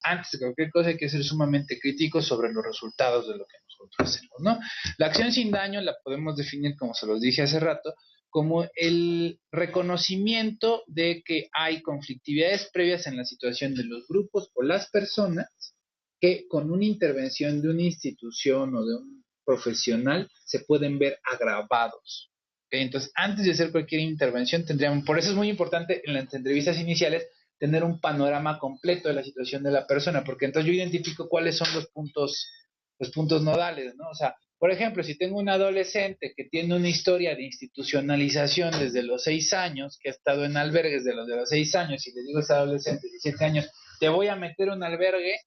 antes de cualquier cosa hay que ser sumamente críticos sobre los resultados de lo que nosotros hacemos, ¿no? La acción sin daño la podemos definir, como se los dije hace rato, como el reconocimiento de que hay conflictividades previas en la situación de los grupos o las personas que con una intervención de una institución o de un profesional se pueden ver agravados. ¿Okay? Entonces, antes de hacer cualquier intervención por eso es muy importante en las entrevistas iniciales tener un panorama completo de la situación de la persona, porque entonces yo identifico cuáles son los puntos nodales, ¿no? O sea, Por ejemplo, si tengo un adolescente que tiene una historia de institucionalización desde los 6 años, que ha estado en albergues de los 6 años, y le digo a ese adolescente de 17 años, te voy a meter a un albergue,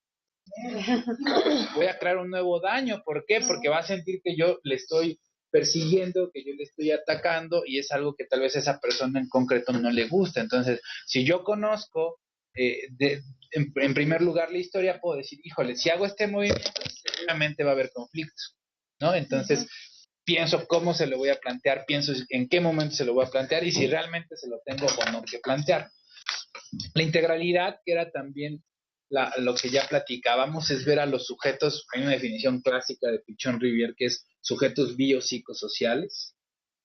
voy a crear un nuevo daño. ¿Por qué? Porque va a sentir que yo le estoy persiguiendo, que yo le estoy atacando, y es algo que tal vez a esa persona en concreto no le gusta. Entonces, si yo conozco en primer lugar la historia, puedo decir, híjole, si hago este movimiento, seguramente va a haber conflictos, ¿no? Entonces, pienso cómo se lo voy a plantear, pienso en qué momento se lo voy a plantear y si realmente se lo tengo o no que plantear. La integralidad, que era también lo que ya platicábamos, es ver a los sujetos. Hay una definición clásica de Pichon Rivière que es sujetos biopsicosociales,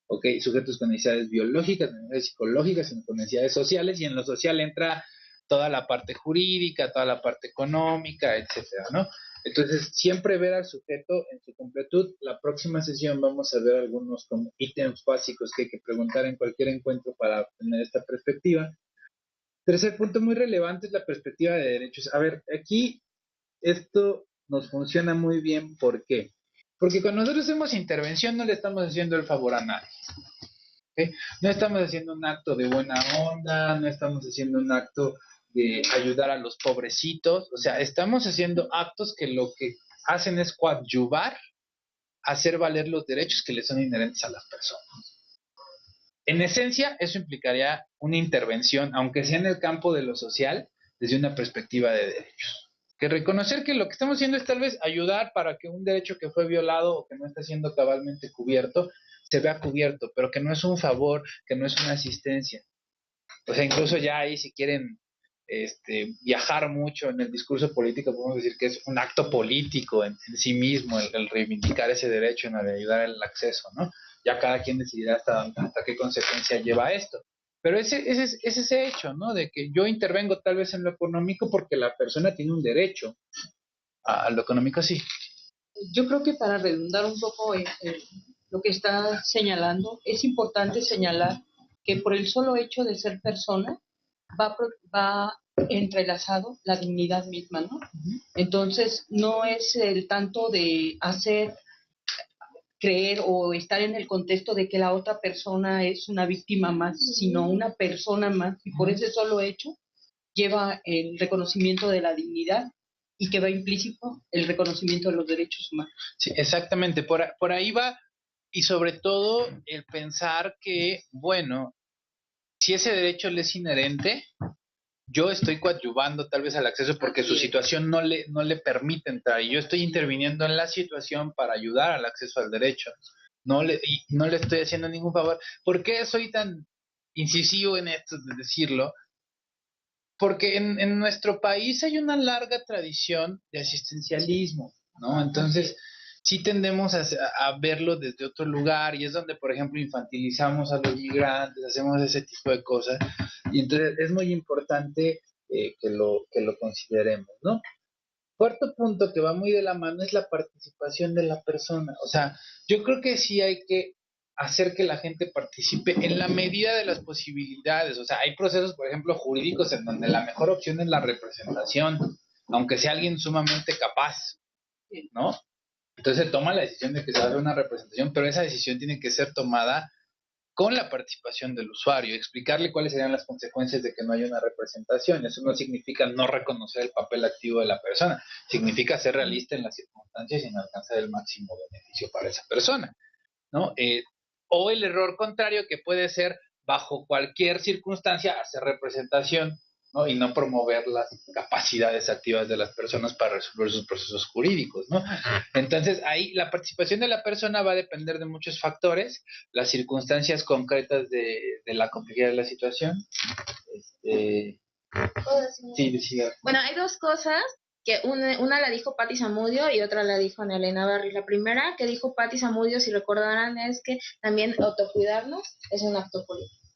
¿ok? Sujetos con necesidades biológicas, necesidades psicológicas, con necesidades sociales, y en lo social entra toda la parte jurídica, toda la parte económica, etcétera, ¿no? Entonces, siempre ver al sujeto en su completud. La próxima sesión vamos a ver algunos como ítems básicos que hay que preguntar en cualquier encuentro para tener esta perspectiva. Tercer punto muy relevante es la perspectiva de derechos. A ver, aquí esto nos funciona muy bien. ¿Por qué? Porque cuando nosotros hacemos intervención no le estamos haciendo el favor a nadie. ¿Okay? No estamos haciendo un acto de buena onda, no estamos haciendo un acto de ayudar a los pobrecitos. O sea, estamos haciendo actos que lo que hacen es coadyuvar, hacer valer los derechos que le son inherentes a las personas. En esencia, eso implicaría una intervención, aunque sea en el campo de lo social, desde una perspectiva de derechos. Que reconocer que lo que estamos haciendo es tal vez ayudar para que un derecho que fue violado o que no está siendo cabalmente cubierto, se vea cubierto, pero que no es un favor, que no es una asistencia. O sea, incluso ya ahí si quieren viajar mucho en el discurso político, podemos decir que es un acto político en sí mismo el reivindicar ese derecho, en el ayudar al acceso, ¿no? Ya cada quien decidirá hasta qué consecuencia lleva esto. Pero ese es ese hecho, ¿no? De que yo intervengo tal vez en lo económico porque la persona tiene un derecho a lo económico, sí. Yo creo que para redundar un poco en lo que está señalando, es importante señalar que por el solo hecho de ser persona va entrelazado la dignidad misma, ¿no? Entonces, no es el tanto de hacer creer o estar en el contexto de que la otra persona es una víctima más, sino una persona más, y por ese solo hecho lleva el reconocimiento de la dignidad y que va implícito el reconocimiento de los derechos humanos. Sí, exactamente, por ahí va, y sobre todo el pensar que, bueno, si ese derecho le es inherente, yo estoy coadyuvando tal vez al acceso porque su situación no le permite entrar, y yo estoy interviniendo en la situación para ayudar al acceso al derecho. No le estoy haciendo ningún favor. ¿Por qué soy tan incisivo en esto de decirlo? Porque en nuestro país hay una larga tradición de asistencialismo, ¿no? Entonces, sí tendemos a verlo desde otro lugar, y es donde, por ejemplo, infantilizamos a los migrantes, hacemos ese tipo de cosas, y entonces es muy importante que lo consideremos, ¿no? Cuarto punto que va muy de la mano es la participación de la persona. O sea, yo creo que sí hay que hacer que la gente participe en la medida de las posibilidades. O sea, hay procesos, por ejemplo, jurídicos en donde la mejor opción es la representación, aunque sea alguien sumamente capaz, ¿no? Entonces se toma la decisión de que se haga una representación, pero esa decisión tiene que ser tomada con la participación del usuario, explicarle cuáles serían las consecuencias de que no haya una representación. Eso no significa no reconocer el papel activo de la persona, significa ser realista en las circunstancias y en alcanzar el máximo beneficio para esa persona, ¿no? O el error contrario, que puede ser bajo cualquier circunstancia hacer representación, ¿no? Y no promover las capacidades activas de las personas para resolver sus procesos jurídicos, ¿no? Entonces, ahí la participación de la persona va a depender de muchos factores, las circunstancias concretas de la complejidad de la situación. Sí. Bueno, hay dos cosas que una la dijo Patti Zamudio y otra la dijo Ana Elena Barri. La primera que dijo Patti Zamudio, si recordarán, es que también autocuidarnos es un acto político,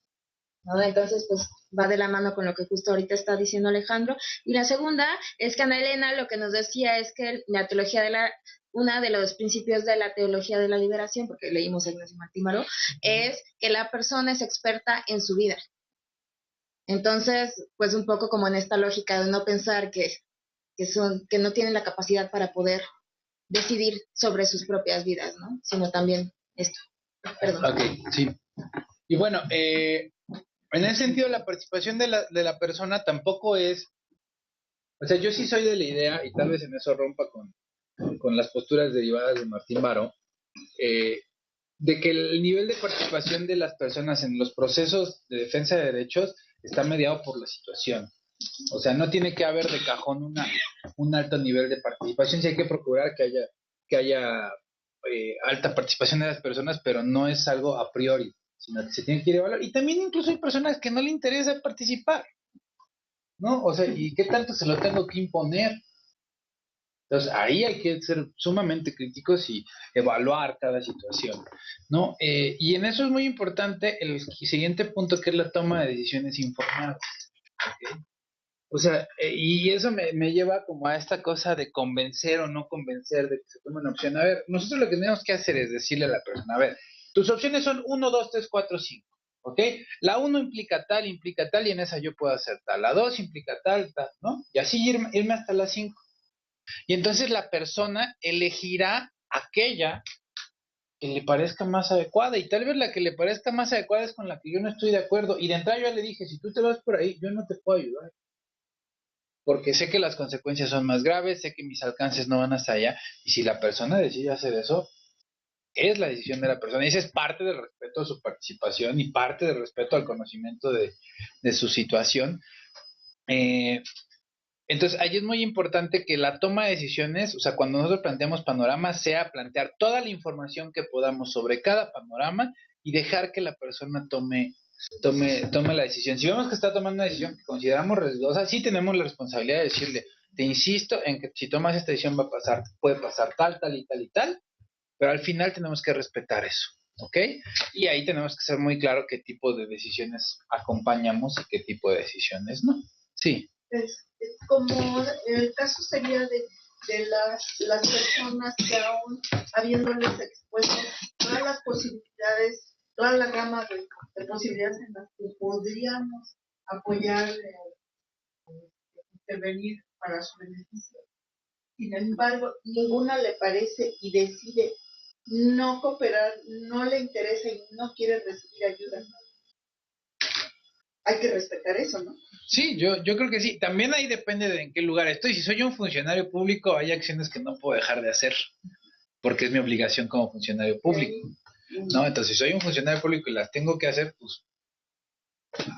¿no? Entonces, pues va de la mano con lo que justo ahorita está diciendo Alejandro. Y la segunda es que Ana Elena lo que nos decía es que la teología una de los principios de la teología de la liberación, porque leímos a Ignacio Martímaro, es que la persona es experta en su vida. Entonces, pues un poco como en esta lógica de no pensar que no tienen la capacidad para poder decidir sobre sus propias vidas, ¿no? Sino también esto. Perdón. Ok, sí. Y bueno, en ese sentido la participación de la persona tampoco es, o sea, yo sí soy de la idea, y tal vez en eso rompa con las posturas derivadas de Martín Baró, de que el nivel de participación de las personas en los procesos de defensa de derechos está mediado por la situación. O sea, no tiene que haber de cajón un alto nivel de participación, sí hay que procurar que haya alta participación de las personas, pero no es algo a priori, sino que se tiene que ir a evaluar. Y también incluso hay personas que no le interesa participar, ¿no? O sea, ¿y qué tanto se lo tengo que imponer? Entonces, ahí hay que ser sumamente críticos y evaluar cada situación, ¿no? Y en eso es muy importante el siguiente punto, que es la toma de decisiones informadas. ¿Okay? O sea, y eso me lleva como a esta cosa de convencer o no convencer de que se tome una opción. A ver, nosotros lo que tenemos que hacer es decirle a la persona, a ver, tus opciones son 1, 2, 3, 4, 5, ¿ok? La 1 implica tal, y en esa yo puedo hacer tal. La 2 implica tal, tal, ¿no? Y así irme hasta la 5. Y entonces la persona elegirá aquella que le parezca más adecuada, y tal vez la que le parezca más adecuada es con la que yo no estoy de acuerdo. Y de entrada yo le dije, si tú te vas por ahí, yo no te puedo ayudar, porque sé que las consecuencias son más graves, sé que mis alcances no van hasta allá, y si la persona decide hacer eso, es la decisión de la persona, y esa es parte del respeto a su participación y parte del respeto al conocimiento de su situación. Entonces, ahí es muy importante que la toma de decisiones, o sea, cuando nosotros planteamos panoramas, sea plantear toda la información que podamos sobre cada panorama y dejar que la persona tome la decisión. Si vemos que está tomando una decisión que consideramos riesgosa, sí tenemos la responsabilidad de decirle, te insisto en que si tomas esta decisión puede pasar tal, tal y tal y tal, pero al final tenemos que respetar eso, ¿ok? Y ahí tenemos que ser muy claro qué tipo de decisiones acompañamos y qué tipo de decisiones no. Sí. Es como el caso sería de las personas que aún habiéndoles expuesto todas las posibilidades, toda la gama de posibilidades en las que podríamos apoyar, intervenir para su beneficio. Sin embargo, ninguna le parece y decide no cooperar, no le interesa y no quiere recibir ayuda. Hay que respetar eso, ¿no? Sí, yo creo que sí. También ahí depende de en qué lugar estoy. Si soy un funcionario público, hay acciones que no puedo dejar de hacer, porque es mi obligación como funcionario público, ¿no? Entonces, si soy un funcionario público y las tengo que hacer, pues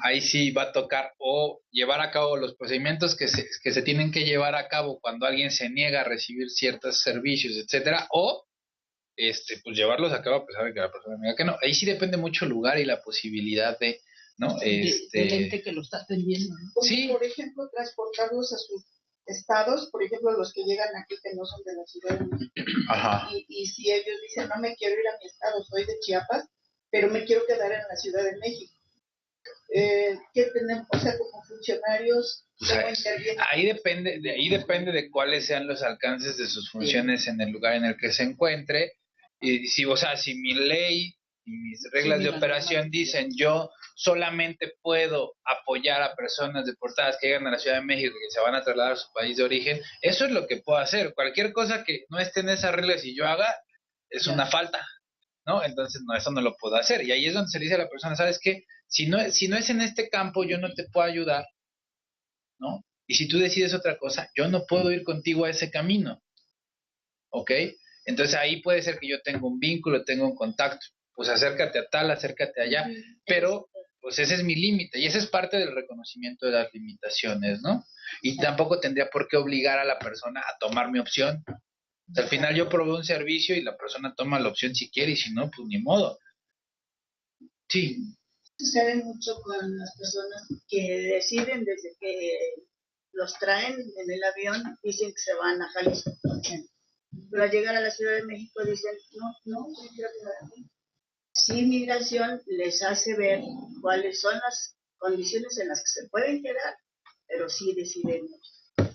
ahí sí va a tocar o llevar a cabo los procedimientos que se tienen que llevar a cabo cuando alguien se niega a recibir ciertos servicios, etcétera, o pues llevarlos a cabo a pesar de que la persona me diga que no. Ahí sí depende mucho el lugar y la posibilidad de, ¿no? Del ente que lo está atendiendo, ¿no? Como, Sí. por ejemplo, transportarlos a sus estados, por ejemplo, los que llegan aquí que no son de la Ciudad de México. Ajá. Y si ellos dicen, no me quiero ir a mi estado, soy de Chiapas, pero me quiero quedar en la Ciudad de México. ¿Qué tenemos? O sea, como funcionarios, o sea, intervienen? ahí depende de cuáles sean los alcances de sus funciones en el lugar en el que se encuentre. Y si, o sea, si mi ley y mis reglas de operación dicen yo solamente puedo apoyar a personas deportadas que llegan a la Ciudad de México y que se van a trasladar a su país de origen, eso es lo que puedo hacer. Cualquier cosa que no esté en esas reglas y yo haga es una falta, ¿no? Entonces, no, eso no lo puedo hacer. Y ahí es donde se le dice a la persona, ¿sabes qué? Si no es en este campo, yo no te puedo ayudar, ¿no? Y si tú decides otra cosa, yo no puedo ir contigo a ese camino, ¿ok? Entonces ahí puede ser que yo tenga un vínculo, tenga un contacto, pues acércate a tal, acércate allá, pero pues ese es mi límite y ese es parte del reconocimiento de las limitaciones, ¿no? Y tampoco tendría por qué obligar a la persona a tomar mi opción. O sea, al final yo proveo un servicio y la persona toma la opción si quiere y si no, pues ni modo. Sí. Sucede mucho con las personas que deciden desde que los traen en el avión, dicen que se van a Jalisco. Pero al llegar a la Ciudad de México dicen, no quiero quedar aquí. Sí, migración les hace ver cuáles son las condiciones en las que se pueden quedar, pero sí deciden,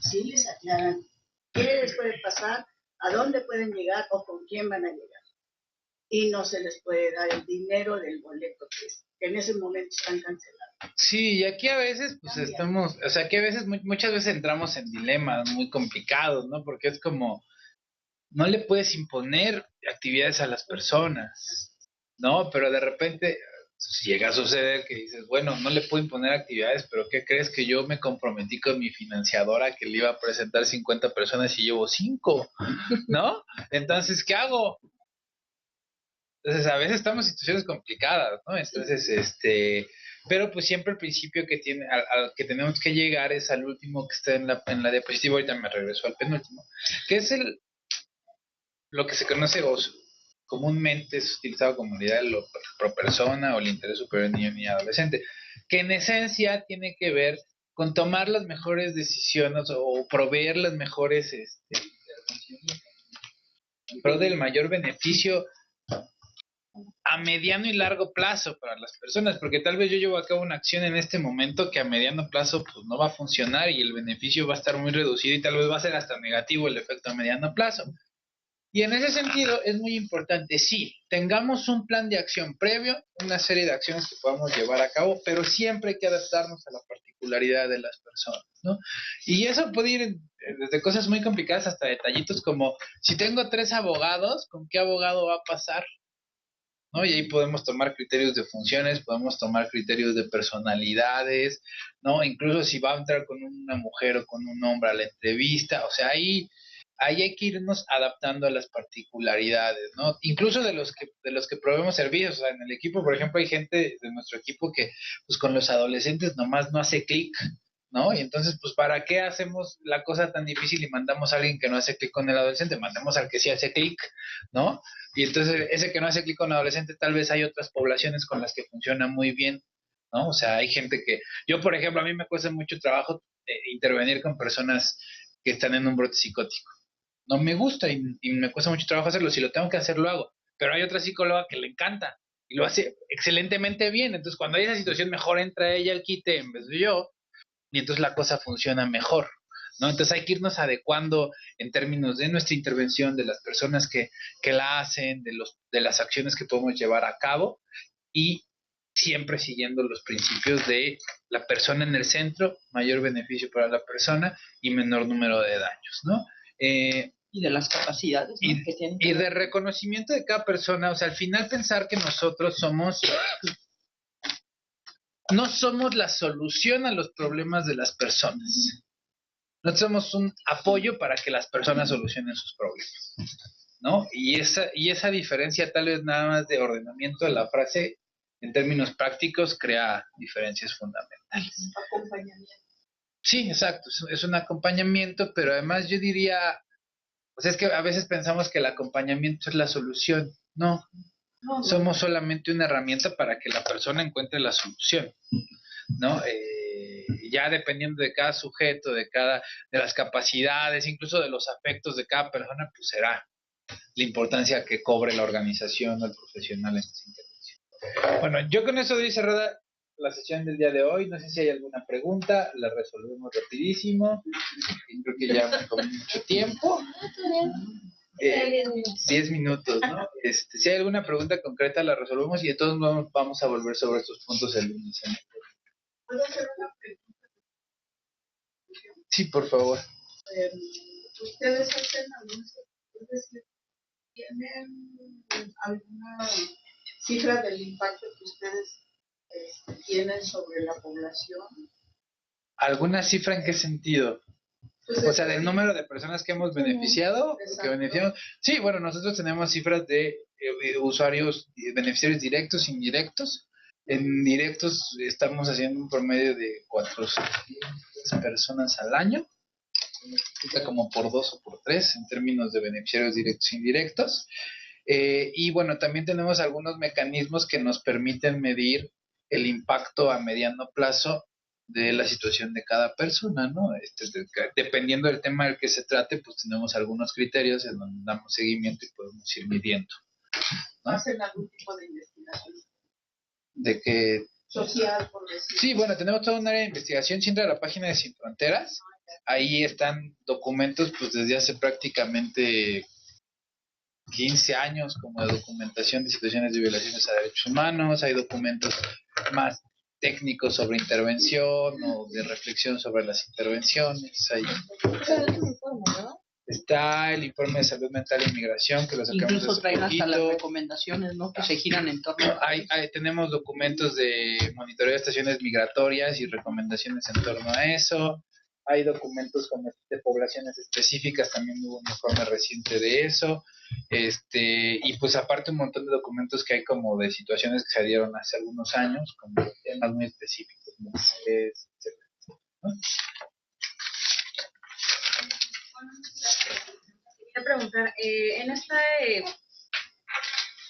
sí les aclaran qué les puede pasar, a dónde pueden llegar o con quién van a llegar. Y no se les puede dar el dinero del boleto que en ese momento están cancelados. Sí, y aquí a veces pues estamos, o sea, que a veces muchas veces entramos en dilemas muy complicados, ¿no? Porque es como, no le puedes imponer actividades a las personas, ¿no? Pero de repente llega a suceder que dices, bueno, no le puedo imponer actividades, pero ¿qué crees? Que yo me comprometí con mi financiadora que le iba a presentar 50 personas y llevo 5, ¿no? Entonces, ¿qué hago? Entonces, a veces estamos en situaciones complicadas, ¿no? Entonces, pero pues siempre el principio que tiene, al que tenemos que llegar es al último que está en la diapositiva, ahorita me regreso al penúltimo, que es lo que se conoce o comúnmente es utilizado como la idea de lo pro persona o el interés superior del niño y adolescente, que en esencia tiene que ver con tomar las mejores decisiones o proveer las mejores en pro del mayor beneficio a mediano y largo plazo para las personas, porque tal vez yo llevo a cabo una acción en este momento que a mediano plazo pues no va a funcionar y el beneficio va a estar muy reducido y tal vez va a ser hasta negativo el efecto a mediano plazo. Y en ese sentido es muy importante, sí, tengamos un plan de acción previo, una serie de acciones que podamos llevar a cabo, pero siempre hay que adaptarnos a la particularidad de las personas, ¿no? Y eso puede ir desde cosas muy complicadas hasta detallitos como, si tengo 3 abogados, ¿con qué abogado va a pasar? ¿No? Y ahí podemos tomar criterios de funciones, podemos tomar criterios de personalidades, ¿no? Incluso si va a entrar con una mujer o con un hombre a la entrevista, o sea, ahí hay que irnos adaptando a las particularidades, ¿no? Incluso de los que proveemos servicios, o sea, en el equipo, por ejemplo, hay gente de nuestro equipo que, pues con los adolescentes nomás no hace clic, ¿no? Y entonces, pues, ¿para qué hacemos la cosa tan difícil y mandamos a alguien que no hace clic con el adolescente? Mandamos al que sí hace clic, ¿no? Y entonces, ese que no hace clic con el adolescente, tal vez hay otras poblaciones con las que funciona muy bien, ¿no? O sea, hay gente que, yo, por ejemplo, a mí me cuesta mucho trabajo intervenir con personas que están en un brote psicótico. No me gusta y me cuesta mucho trabajo hacerlo. Si lo tengo que hacer, lo hago. Pero hay otra psicóloga que le encanta y lo hace excelentemente bien. Entonces, cuando hay esa situación, mejor entra ella al quite en vez de yo y entonces la cosa funciona mejor, ¿no? Entonces hay que irnos adecuando en términos de nuestra intervención, de las personas que la hacen, de las acciones que podemos llevar a cabo y siempre siguiendo los principios de la persona en el centro, mayor beneficio para la persona y menor número de daños, ¿no? Y de las capacidades, ¿no? Que tienen y de reconocimiento de cada persona, o sea, al final pensar que nosotros no somos la solución a los problemas de las personas. No somos un apoyo para que las personas solucionen sus problemas, ¿no? Y esa diferencia tal vez nada más de ordenamiento de la frase en términos prácticos crea diferencias fundamentales. Acompañamiento. Sí, exacto, es un acompañamiento, pero además yo diría, pues es que a veces pensamos que el acompañamiento es la solución. No, somos solamente una herramienta para que la persona encuentre la solución, ¿no? Ya dependiendo de cada sujeto, de las capacidades, incluso de los afectos de cada persona, pues será la importancia que cobre la organización o el profesional en esta intervención. Bueno, yo con eso doy cerrada la sesión del día de hoy. No sé si hay alguna pregunta, la resolvemos rapidísimo. Creo que ya me tomé mucho tiempo. 10 minutos, ¿no? Si hay alguna pregunta concreta, la resolvemos y de todos modos vamos a volver sobre estos puntos el lunes. ¿Puedo hacer una pregunta? Sí, por favor. ¿Ustedes hacen tienen alguna cifra del impacto que ustedes tienen sobre la población? ¿Alguna cifra en qué sentido? Pues o sea, del número de personas que hemos beneficiado, que beneficiamos. Sí, bueno, nosotros tenemos cifras de usuarios, beneficiarios directos, indirectos. En directos estamos haciendo un promedio de 400 personas al año, como por 2 o por 3 en términos de beneficiarios directos e indirectos. Y bueno, también tenemos algunos mecanismos que nos permiten medir el impacto a mediano plazo de la situación de cada persona, ¿no? Dependiendo del tema del que se trate, pues tenemos algunos criterios en donde damos seguimiento y podemos ir midiendo, ¿no? ¿Hacen algún tipo de investigación? De que Social, por decirlo. Sí, bueno, tenemos toda un área de investigación. Si entra a la página de Sin Fronteras, ahí están documentos, pues desde hace prácticamente 15 años, como de documentación de situaciones de violaciones a derechos humanos. Hay documentos más técnicos sobre intervención o de reflexión sobre las intervenciones. Hay... Pero es un informe, ¿no? Está el informe de salud mental e inmigración, que lo sacamos Incluso hace traen hasta las poquito. recomendaciones, ¿no? Que se giran en torno a... Tenemos documentos de monitoreo de estaciones migratorias y recomendaciones en torno a eso. Hay documentos de poblaciones específicas, también hubo un informe reciente de eso. Y pues aparte un montón de documentos que hay como de situaciones que se dieron hace algunos años, como temas muy específicos, mujeres, etcétera, ¿no? Quería preguntar, en esta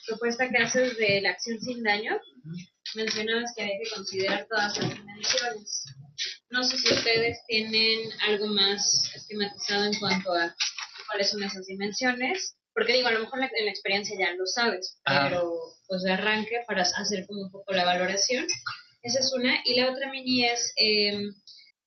propuesta que haces de la acción sin daño, mencionabas que hay que considerar todas las dimensiones. No sé si ustedes tienen algo más esquematizado en cuanto a cuáles son esas dimensiones, porque digo, a lo mejor en la experiencia ya lo sabes, pero pues de arranque para hacer como un poco la valoración. Esa es una. Y la otra mini es,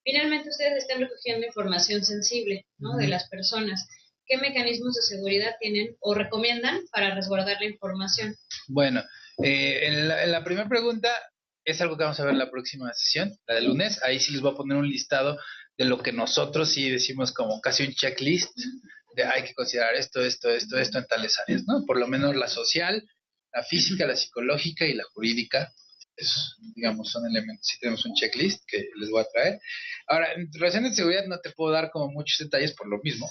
finalmente ustedes están recogiendo información sensible, ¿no? De las personas. ¿Qué mecanismos de seguridad tienen o recomiendan para resguardar la información? Bueno, en la primera pregunta es algo que vamos a ver en la próxima sesión, la del lunes. Ahí sí les voy a poner un listado de lo que nosotros sí decimos como casi un checklist de hay que considerar esto en tales áreas, ¿no? Por lo menos la social, la física, la psicológica y la jurídica. Digamos, son elementos. Sí tenemos un checklist que les voy a traer. Ahora, en relación de seguridad no te puedo dar como muchos detalles por lo mismo.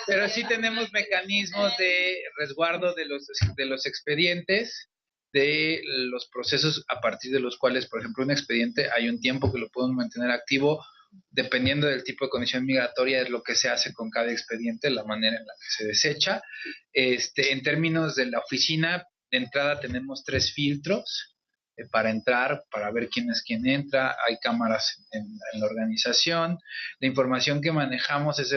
Pero sí tenemos mecanismos de resguardo de los expedientes, de los procesos a partir de los cuales, por ejemplo, un expediente hay un tiempo que lo podemos mantener activo. Dependiendo del tipo de condición migratoria es lo que se hace con cada expediente, la manera en la que se desecha. En términos de la oficina, de entrada tenemos 3 filtros para entrar, para ver quién es quien entra. Hay cámaras en la organización. La información que manejamos es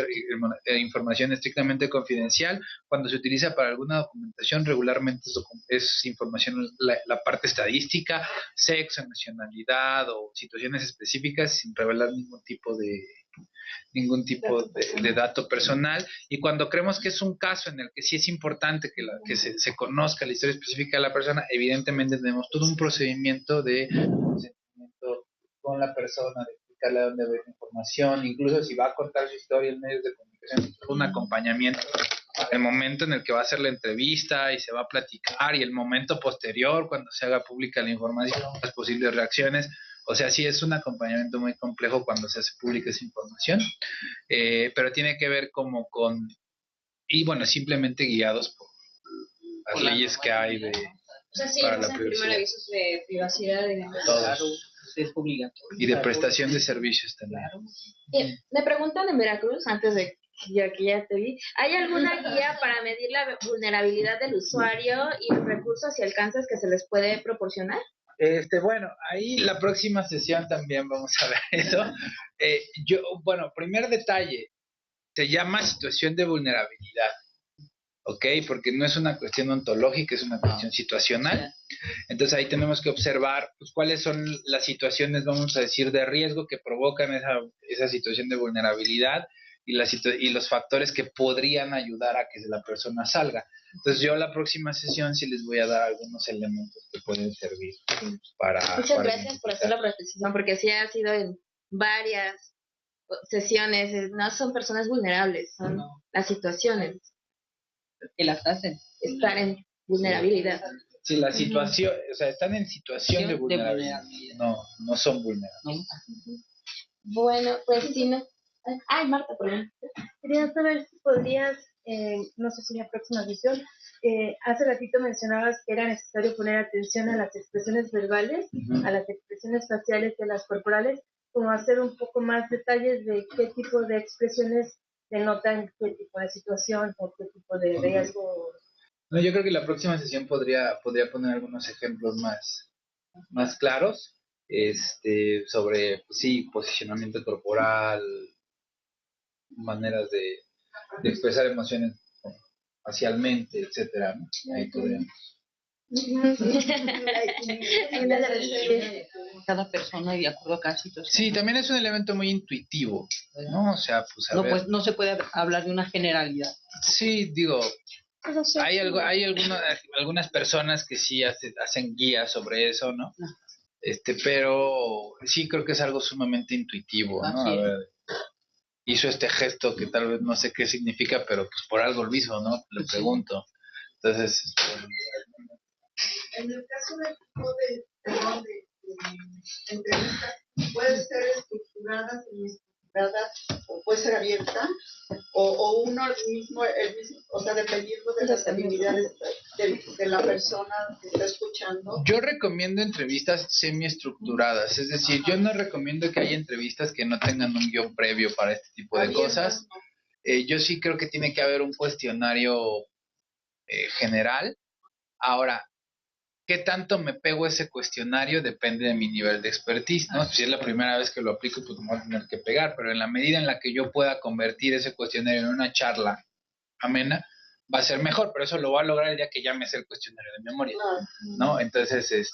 información estrictamente confidencial. Cuando se utiliza para alguna documentación, regularmente es información, la parte estadística, sexo, nacionalidad o situaciones específicas, sin revelar ningún tipo de dato personal. Y cuando creemos que es un caso en el que sí es importante que se conozca la historia específica de la persona, evidentemente tenemos todo un procedimiento de consentimiento con la persona, de explicarle a dónde va la información, incluso si va a contar su historia en medios de comunicación, un acompañamiento el momento en el que va a hacer la entrevista y se va a platicar, y el momento posterior cuando se haga pública la información, las posibles reacciones. O sea, sí es un acompañamiento muy complejo cuando se hace pública esa información, pero tiene que ver como con, y bueno, simplemente guiados por las leyes que hay de... O sea, sí, vamos a firmar avisos de privacidad y demás. Es obligatorio. Y de prestación de servicios también. Me preguntan en Veracruz, antes de que ya te vi, ¿hay alguna guía para medir la vulnerabilidad del usuario y los recursos y alcances que se les puede proporcionar? Bueno, ahí la próxima sesión también vamos a ver eso. Primer detalle, se llama situación de vulnerabilidad, ¿ok? Porque no es una cuestión ontológica, es una cuestión situacional. Entonces ahí tenemos que observar pues, cuáles son las situaciones, vamos a decir, de riesgo que provocan esa situación de vulnerabilidad y los factores que podrían ayudar a que la persona salga. Entonces yo la próxima sesión sí les voy a dar algunos elementos que pueden servir para... Muchas gracias por hacer la precisión, porque sí ha sido en varias sesiones, no son personas vulnerables, son las situaciones que las hacen estar en vulnerabilidad. Sí, la situación, o sea, están en situación de vulnerabilidad. No son vulnerables. Bueno, pues sí, no. Ay, Marta, perdón. Quería saber si podrías, no sé si en la próxima visión, hace ratito mencionabas que era necesario poner atención a las expresiones verbales, a las expresiones faciales y a las corporales, como hacer un poco más detalles de qué tipo de expresiones denotan qué tipo de situación o qué tipo de riesgo. No, yo creo que la próxima sesión podría poner algunos ejemplos más claros sobre, pues, sí, posicionamiento corporal, maneras de expresar emociones facialmente, etcétera, ¿no? Ahí podríamos. Cada persona y de acuerdo a cada situación. Sí, también es un elemento muy intuitivo, ¿no? O sea, pues no se puede hablar de una generalidad. Sí, digo, hay algunas personas que sí hacen guías sobre eso, ¿no? Pero sí creo que es algo sumamente intuitivo, ¿no? A ver, hizo este gesto que tal vez no sé qué significa, pero pues por algo lo hizo, ¿no? Le pregunto. Entonces, en el caso del tipo de entrevistas, puede ser estructurada, semiestructurada, o puede ser abierta, o uno mismo, o sea, dependiendo de las habilidades de la persona que está escuchando. Yo recomiendo entrevistas semiestructuradas, es decir, yo no recomiendo que haya entrevistas que no tengan un guión previo para este tipo de cosas. Yo sí creo que tiene que haber un cuestionario general. Ahora, ¿qué tanto me pego ese cuestionario? Depende de mi nivel de expertise, ¿no? Si es la primera vez que lo aplico, pues me voy a tener que pegar, pero en la medida en la que yo pueda convertir ese cuestionario en una charla amena, va a ser mejor, pero eso lo va a lograr el día que ya me sé el cuestionario de memoria, ¿no? Entonces,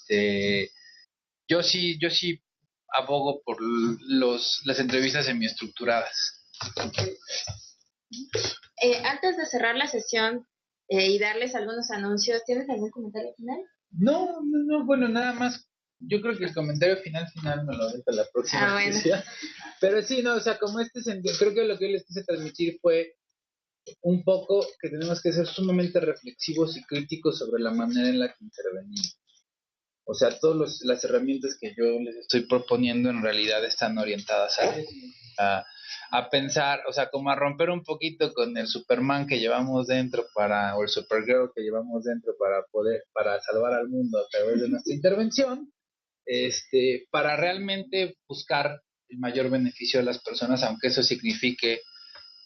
yo sí abogo por las entrevistas semiestructuradas. Antes de cerrar la sesión y darles algunos anuncios, ¿tienes algún comentario final? No, bueno, nada más. Yo creo que el comentario final me lo dejo la próxima sesión. Pero sí, no, o sea, como sentido, creo que lo que yo les quise transmitir fue un poco que tenemos que ser sumamente reflexivos y críticos sobre la manera en la que intervenimos. O sea, todas las herramientas que yo les estoy proponiendo en realidad están orientadas a pensar, o sea, como a romper un poquito con el Superman que llevamos dentro o el Supergirl que llevamos dentro para salvar al mundo a través de nuestra intervención, para realmente buscar el mayor beneficio de las personas, aunque eso signifique,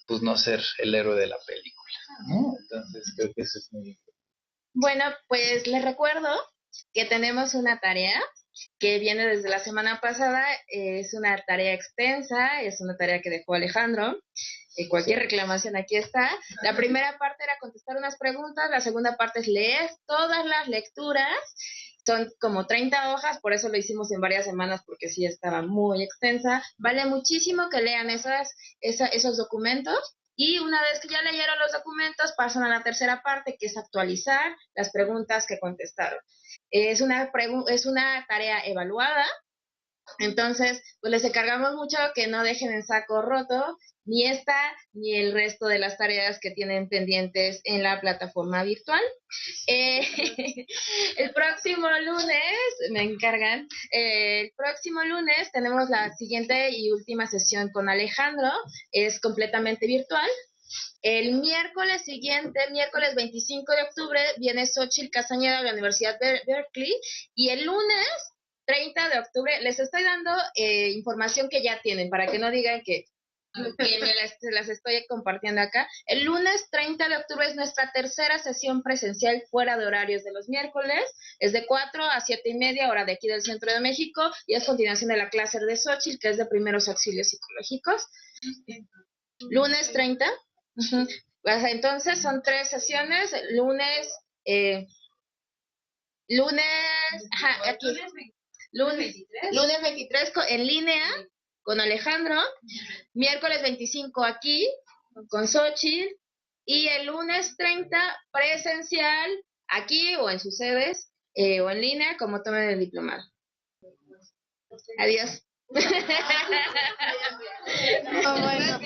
pues, no ser el héroe de la película, ¿no? Entonces, creo que eso es muy importante. Bueno, pues les recuerdo que tenemos una tarea que viene desde la semana pasada. Es una tarea extensa, es una tarea que dejó Alejandro. Cualquier reclamación aquí está. La primera parte era contestar unas preguntas, la segunda parte es leer todas las lecturas. Son como 30 hojas, por eso lo hicimos en varias semanas, porque sí estaba muy extensa. Vale muchísimo que lean esos documentos. Y una vez que ya leyeron los documentos, pasan a la tercera parte, que es actualizar las preguntas que contestaron. Es una tarea evaluada, entonces pues les encargamos mucho que no dejen en saco roto ni esta ni el resto de las tareas que tienen pendientes en la plataforma virtual. El próximo lunes, me encargan, el próximo lunes tenemos la siguiente y última sesión con Alejandro, es completamente virtual. El miércoles siguiente, miércoles 25 de octubre, viene Xochitl Castañeda de la Universidad de Berkeley, y el lunes 30 de octubre les estoy dando información que ya tienen, para que no digan que las estoy compartiendo acá. El lunes 30 de octubre es nuestra tercera sesión presencial fuera de horarios de los miércoles. Es de 4 a 7:30, hora de aquí del Centro de México, y es continuación de la clase de Xochitl, que es de primeros auxilios psicológicos. Lunes 30. Uh-huh. Pues entonces son 3 sesiones. Lunes, aquí. Lunes 23 en línea con Alejandro, miércoles 25 aquí con Xochitl, y el lunes 30 presencial aquí o en sus sedes o en línea, como tomen el diplomado. Adiós. Oh, bueno.